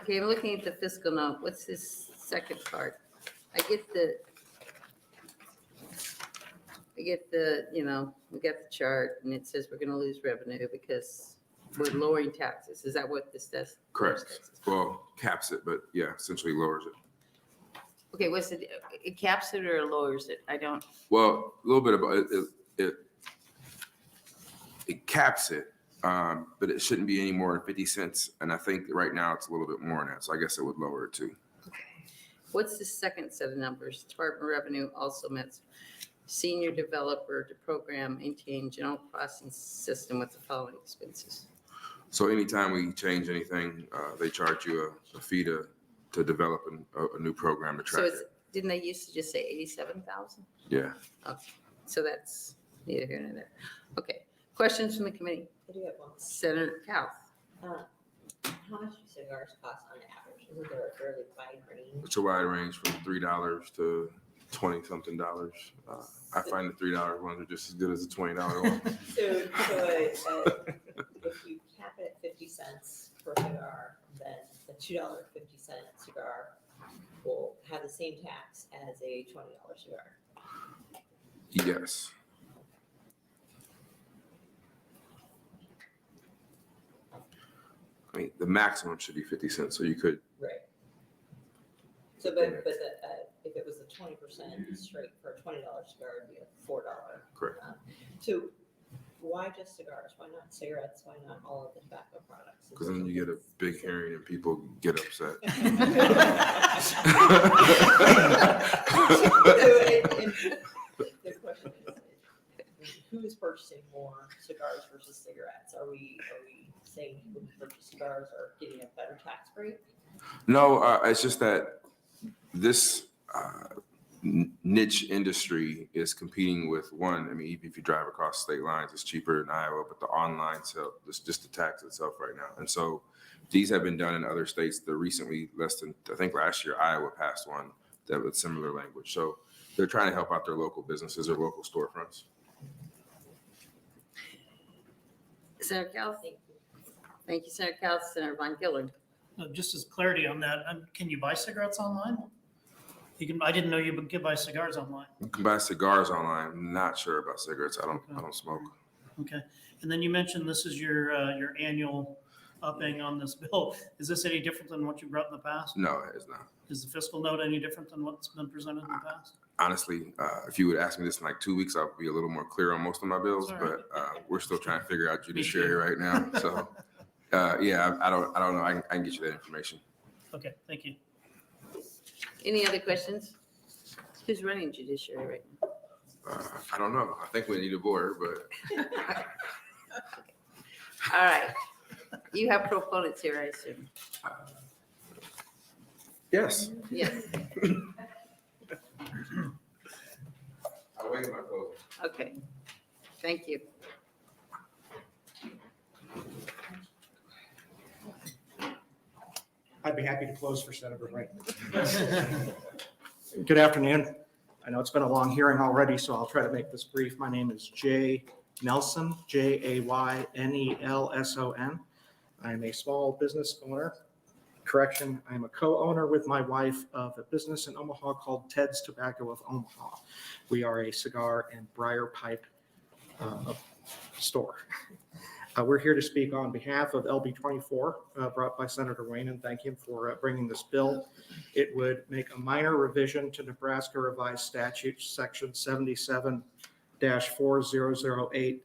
Okay, I'm looking at the fiscal note. What's this second part? I get the, we got the chart and it says we're gonna lose revenue because we're lowering taxes. Is that what this does? Correct. Well, caps it, but yeah, essentially lowers it. Okay, what's it caps it or lowers it? I don't, Well, a little bit about it caps it, but it shouldn't be any more than 50 cents. And I think right now it's a little bit more than that. So I guess it would lower it too. what's the second set of numbers? Department of Revenue also met senior developer to program, maintain general processing system with the following expenses. So anytime we change anything, they charge you a fee to develop a new program to track So it's, it. didn't they used to just say 87,000? Yeah. Okay, so that's neither here nor there. Okay, questions from the committee? I do have one. Senator Cowell. How much do cigars cost on average? Isn't there a fairly wide range? It's a wide range from $3 to $20-something. I find the $3 ones are just as good as the $20 one. So if you cap it at 50 cents per cigar, then a $2.50 cigar will have the same tax as a $20 cigar. Yes. I mean, the maximum should be 50 cents, so you could. Right. So, but if it was a 20% straight for a $20 cigar, it'd be a $4. Correct. So why just cigars? Why not cigarettes? Why not all of the tobacco products? Because then you get a big hearing and people get upset. The question is, who is purchasing more cigars versus cigarettes? Are we saying people who purchase cigars are getting a better tax break? No, it's just that this niche industry is competing with one. I mean, even if you drive across state lines, it's cheaper in Iowa, but the online sale, it's just the tax itself right now. And so these have been done in other states. The recently, I think last year, Iowa passed one that with similar language. So they're trying to help out their local businesses or local storefronts. Senator Cowell. Thank you, Senator Cowell. Senator Von Gillern. Just as clarity on that, can you buy cigarettes online? You can. I didn't know you could buy cigars online. You can buy cigars online. I'm not sure about cigarettes. I don't smoke. Okay. And then you mentioned this is your annual upping on this bill. Is this any different than what you brought in the past? No, it's not. Is the fiscal note any different than what's been presented in the past? Honestly, if you would ask me this in like 2 weeks, I'll be a little more clear on most of my bills, All right. but we're still trying to figure out judiciary right now. So, yeah, I don't know. I can get you that information. Okay, thank you. Any other questions? Who's running judiciary right now? I don't know. I think we need a board, but All right. You have proponents here, I assume. yes. Yes, I'll wait my closing. okay. Thank you. I'd be happy to close for Senator Raymond. Good afternoon. I know it's been a long hearing already, so I'll try to make this brief. My name is Jay Nelson, Jaynelson. I am a small business owner. Correction, I am a co-owner with my wife of a business in Omaha called Ted's Tobacco of Omaha. We are a cigar and briar pipe store. We're here to speak on behalf of LB 24, brought by Senator Wayne, and thank him for bringing this bill. It would make a minor revision to Nebraska Revised Statute, Section 77-4008,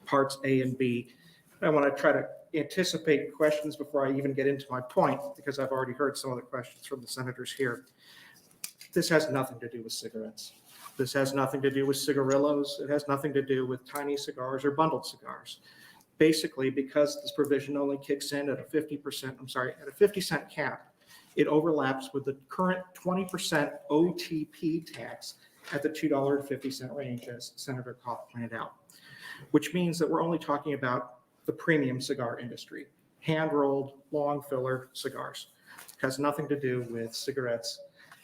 Parts A and B. I want to try to anticipate questions before I even get into my point, because I've already heard some of the questions from the senators here. This has nothing to do with cigarettes. This has nothing to do with cigarillos. It has nothing to do with tiny cigars or bundled cigars. Basically, because this provision only kicks in at a 50-cent cap, it overlaps with the current 20% OTP tax at the $2.50 range, as Senator Koch pointed out, which means that we're only talking about the premium cigar industry, hand-rolled, long filler cigars. It has nothing to do with cigarettes.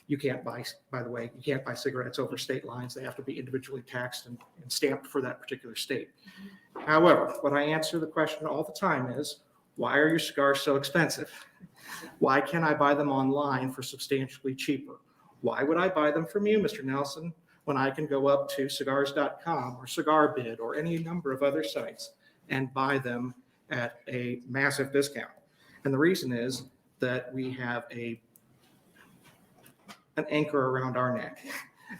You can't buy, by the way, you can't buy cigarettes over state lines. They have to be individually taxed and stamped for that particular state. However, what I answer the question all the time is, why are your cigars so expensive? Why can't I buy them online for substantially cheaper? Why would I buy them from you, Mr. Nelson, when I can go up to cigars.com or CigarBid or any number of other sites and buy them at a massive discount? And the reason is that we have an anchor around our neck,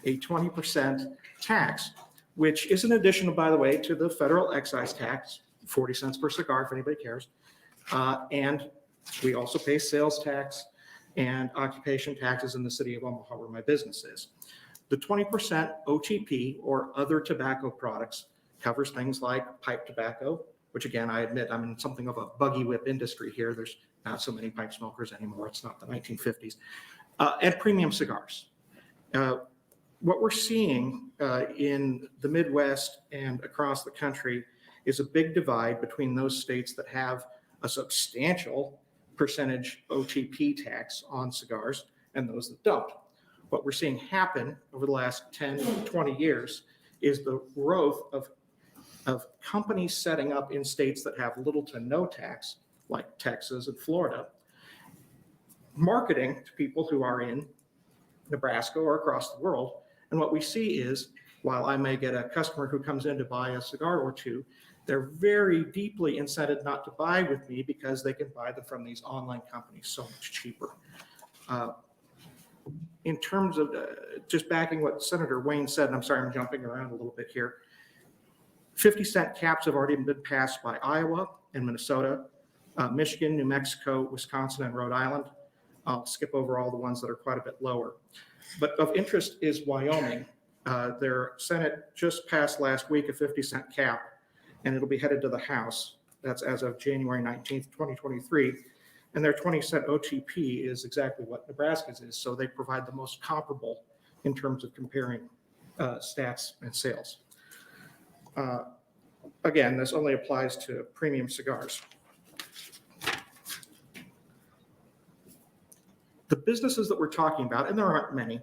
a 20% tax, which is an addition, by the way, to the federal excise tax, 40 cents per cigar, if anybody cares. And we also pay sales tax and occupation taxes in the city of Omaha, where my business is. The 20% OTP, or other tobacco products, covers things like pipe tobacco, which again, I admit I'm in something of a buggy whip industry here. There's not so many pipe smokers anymore. It's not the 1950s. And premium cigars. What we're seeing in the Midwest and across the country is a big divide between those states that have a substantial percentage OTP tax on cigars and those that don't. What we're seeing happen over the last 10, 20 years is the growth of companies setting up in states that have little to no tax, like Texas and Florida, marketing to people who are in Nebraska or across the world. And what we see is, while I may get a customer who comes in to buy a cigar or two, they're very deeply incented not to buy with me because they can buy them from these online companies so much cheaper. In terms of just backing what Senator Wayne said, and I'm sorry, I'm jumping around a little bit here, 50-cent caps have already been passed by Iowa and Minnesota, Michigan, New Mexico, Wisconsin, and Rhode Island. I'll skip over all the ones that are quite a bit lower. But of interest is Wyoming. Their Senate just passed last week a 50-cent cap, and it'll be headed to the House. That's as of January 19th, 2023. And their 20-cent OTP is exactly what Nebraska's is. So they provide the most comparable in terms of comparing stats and sales. Again, this only applies to premium cigars. The businesses that we're talking about, and there aren't many,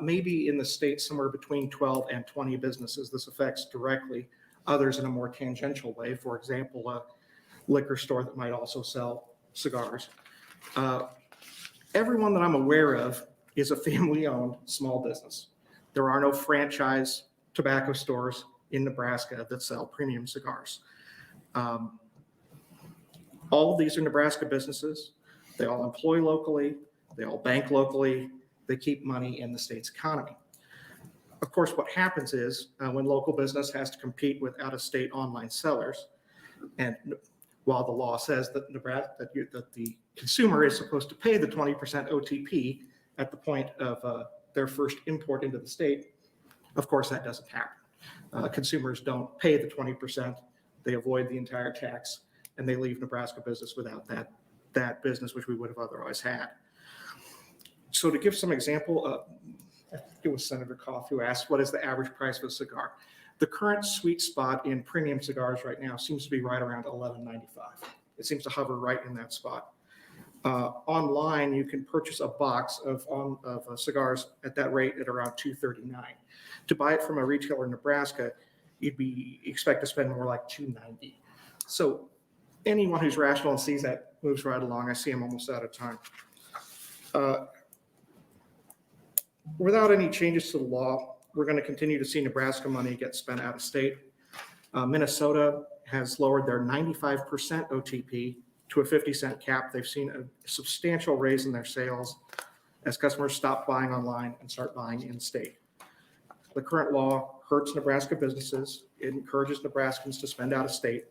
maybe in the state somewhere between 12 and 20 businesses this affects directly, others in a more tangential way. For example, a liquor store that might also sell cigars. Everyone that I'm aware of is a family-owned small business. There are no franchise tobacco stores in Nebraska that sell premium cigars. All of these are Nebraska businesses. They all employ locally. They all bank locally. They keep money in the state's economy. Of course, what happens is when local business has to compete with out-of-state online sellers, and while the law says that that the consumer is supposed to pay the 20% OTP at the point of their first import into the state, of course, that doesn't happen. Consumers don't pay the 20%. They avoid the entire tax, and they leave Nebraska business without that business, which we would have otherwise had. So to give some example, I think it was Senator Koff who asked, what is the average price of a cigar? The current sweet spot in premium cigars right now seems to be right around $11.95. It seems to hover right in that spot. Online, you can purchase a box of cigars at that rate at around $2.39. To buy it from a retailer in Nebraska, you'd expect to spend more like $2.90. So anyone who's rational and sees that moves right along. I see I'm almost out of time. Without any changes to the law, we're going to continue to see Nebraska money get spent out of state. Minnesota has lowered their 95% OTP to a 50-cent cap. They've seen a substantial raise in their sales as customers stop buying online and start buying in state. The current law hurts Nebraska businesses. It encourages Nebraskans to spend out of state.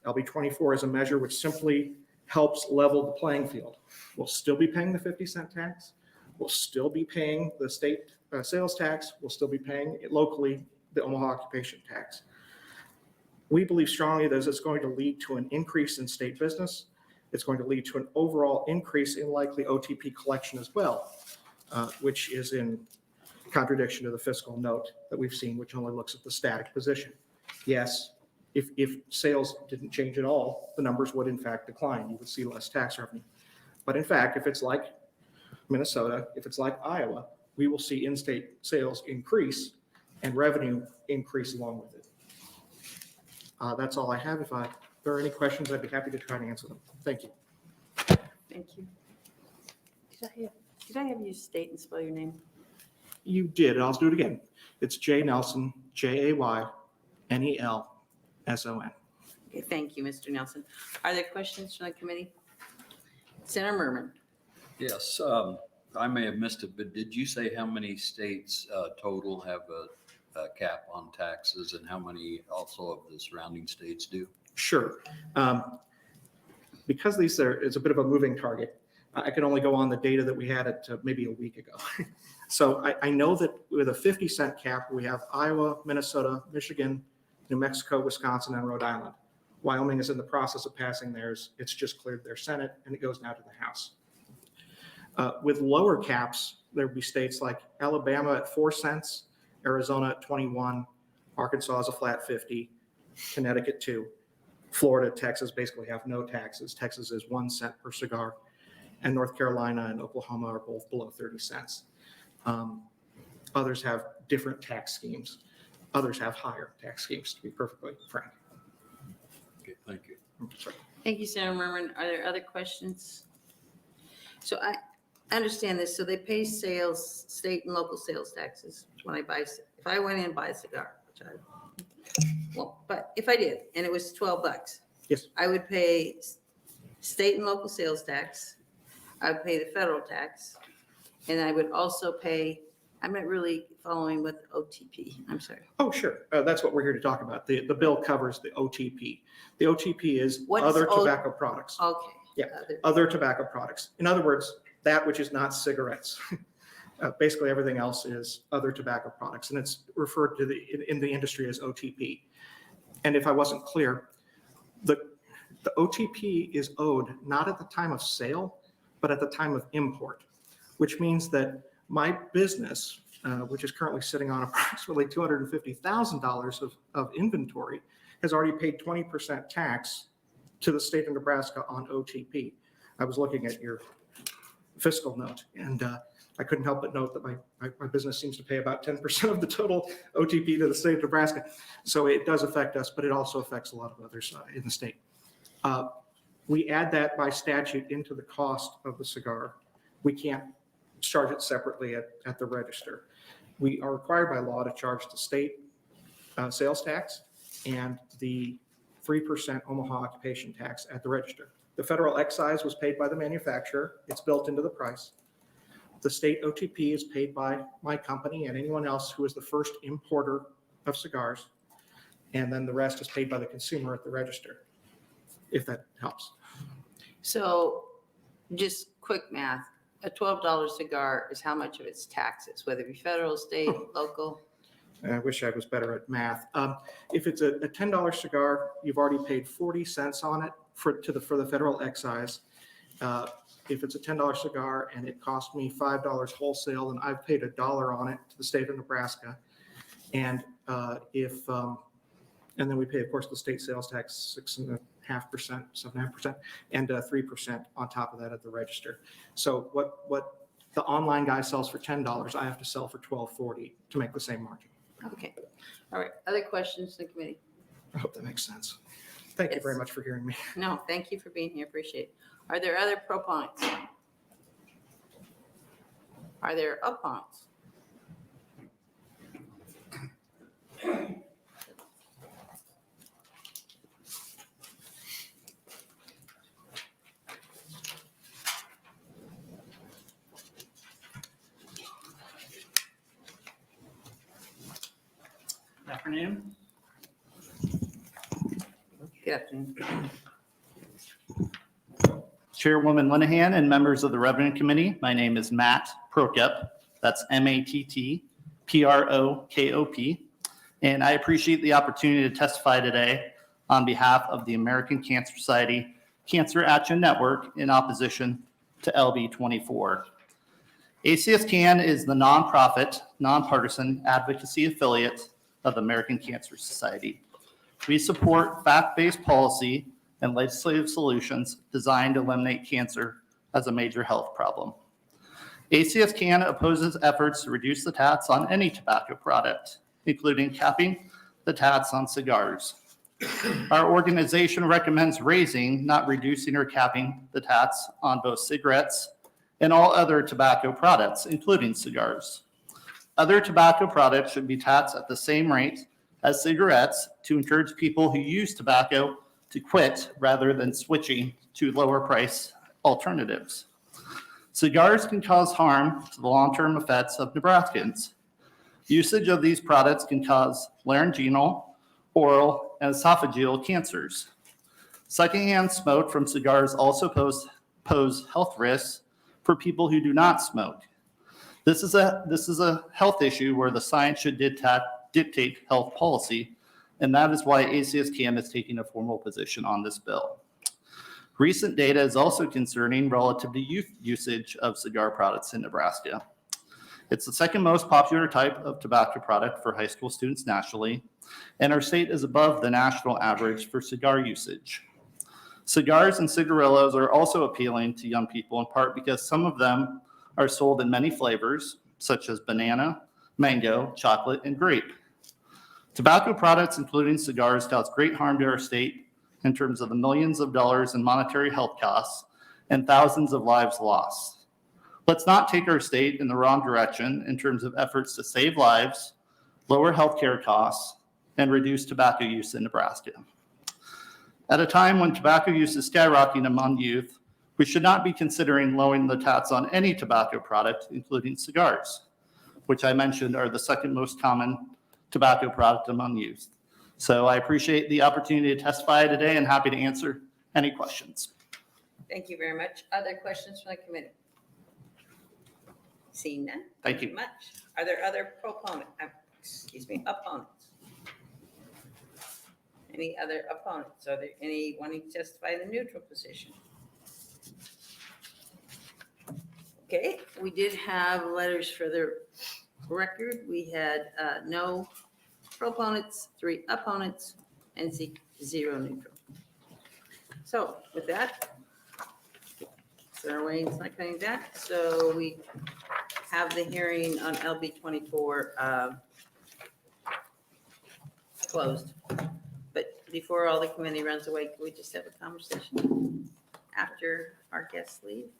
LB 24 is a measure which simply helps level the playing field. We'll still be paying the 50-cent tax. We'll still be paying the state sales tax. We'll still be paying it locally the Omaha occupation tax. We believe strongly that it's going to lead to an increase in state business. It's going to lead to an overall increase in likely OTP collection as well, which is in contradiction to the fiscal note that we've seen, which only looks at the static position. Yes, if sales didn't change at all, the numbers would in fact decline. You would see less tax revenue. But in fact, if it's like Minnesota, if it's like Iowa, we will see in-state sales increase and revenue increase along with it. That's all I have. If there are any questions, I'd be happy to try and answer them. Thank you. Thank you. Did I have you state and spell your name? You did. I'll do it again. It's Jay Nelson, Jaynelson. Okay, thank you, Mr. Nelson. Are there questions from the committee? Senator Merman. Yes, I may have missed it, but did you say how many states total have a cap on taxes and how many also of the surrounding states do? Sure. Because it's a bit of a moving target, I can only go on the data that we had at maybe a week ago. So I know that with a 50-cent cap, we have Iowa, Minnesota, Michigan, New Mexico, Wisconsin, and Rhode Island. Wyoming is in the process of passing theirs. It's just cleared their Senate, and it goes now to the House. With lower caps, there would be states like Alabama at 4 cents, Arizona at 21, Arkansas is a flat 50, Connecticut 2, Florida, Texas basically have no taxes. Texas is 1 cent per cigar, and North Carolina and Oklahoma are both below 30 cents. Others have different tax schemes. Others have higher tax schemes, to be perfectly frank. Okay, thank you. Sorry. Thank you, Senator Merman. Are there other questions? So I understand this. So they pay state and local sales taxes when I buy, if I went in and buy a cigar, which but if I did, and it was $12, yes, I would pay state and local sales tax. I would pay the federal tax, and I would also pay, I'm not really following with OTP. I'm sorry. Oh, sure. That's what we're here to talk about. The bill covers the OTP. The OTP is What is other tobacco products. Okay. Yeah, other tobacco products. In other words, that which is not cigarettes. Basically, everything else is other tobacco products, and it's referred to in the industry as OTP. And if I wasn't clear, the OTP is owed not at the time of sale, but at the time of import, which means that my business, which is currently sitting on approximately $250,000 of inventory, has already paid 20% tax to the state of Nebraska on OTP. I was looking at your fiscal note, and I couldn't help but note that my business seems to pay about 10% of the total OTP to the state of Nebraska. So it does affect us, but it also affects a lot of others in the state. We add that by statute into the cost of the cigar. We can't charge it separately at the register. We are required by law to charge the state sales tax and the 3% Omaha occupation tax at the register. The federal excise was paid by the manufacturer. It's built into the price. The state OTP is paid by my company and anyone else who is the first importer of cigars. And then the rest is paid by the consumer at the register, if that helps. So just quick math, a $12 cigar is how much of its taxes, whether it be federal, state, local? I wish I was better at math. If it's a $10 cigar, you've already paid 40 cents on it for the federal excise. If it's a $10 cigar and it cost me $5 wholesale, then I've paid $1 on it to the state of Nebraska. And and then we pay, of course, the state sales tax 6.5%, 7.5%, and 3% on top of that at the register. So what the online guy sells for $10, I have to sell for $12.40 to make the same margin. Okay, all right. Other questions in the committee? I hope that makes sense. Thank you very much for hearing me. No, thank you for being here. Appreciate it. Are there other proponents? Are there opponents? Good afternoon. Good afternoon. Chairwoman Linehan and members of the Revenue Committee, my name is Matt Prokop. That's MATTPROKOP. And I appreciate the opportunity to testify today on behalf of the American Cancer Society Cancer Action Network in opposition to LB 24. ACS-CAN is the nonprofit, nonpartisan advocacy affiliate of the American Cancer Society. We support fact-based policy and legislative solutions designed to eliminate cancer as a major health problem. ACS-CAN opposes efforts to reduce the tax on any tobacco product, including capping the tax on cigars. Our organization recommends raising, not reducing or capping the tax on both cigarettes and all other tobacco products, including cigars. Other tobacco products should be taxed at the same rate as cigarettes to encourage people who use tobacco to quit rather than switching to lower price alternatives. Cigars can cause harm to the long-term effects of Nebraskans. Usage of these products can cause laryngeal, oral, and esophageal cancers. Secondhand smoke from cigars also pose health risks for people who do not smoke. This is a health issue where the science should dictate health policy, and that is why ACS-CAN is taking a formal position on this bill. Recent data is also concerning relative to youth usage of cigar products in Nebraska. It's the second most popular type of tobacco product for high school students nationally, and our state is above the national average for cigar usage. Cigars and cigarillos are also appealing to young people in part because some of them are sold in many flavors, such as banana, mango, chocolate, and grape. Tobacco products, including cigars, cause great harm to our state in terms of the millions of dollars in monetary health costs and thousands of lives lost. Let's not take our state in the wrong direction in terms of efforts to save lives, lower healthcare costs, and reduce tobacco use in Nebraska. At a time when tobacco use is skyrocketing among youth, we should not be considering lowering the tax on any tobacco product, including cigars, which I mentioned are the second most common tobacco product among youth. So I appreciate the opportunity to testify today and happy to answer any questions. Thank you very much. Other questions from the committee? Seeing none. Thank you. Very much. Are there other opponents? Any other opponents? Are there any wanting to testify in the neutral position? Okay, we did have letters for the record. We had no proponents, 3 opponents, and 0 neutral. So with that, Sarah Wayne's not coming back, so we have the hearing on LB 24 closed. But before all the committee runs away, can we just have a conversation after our guests leave?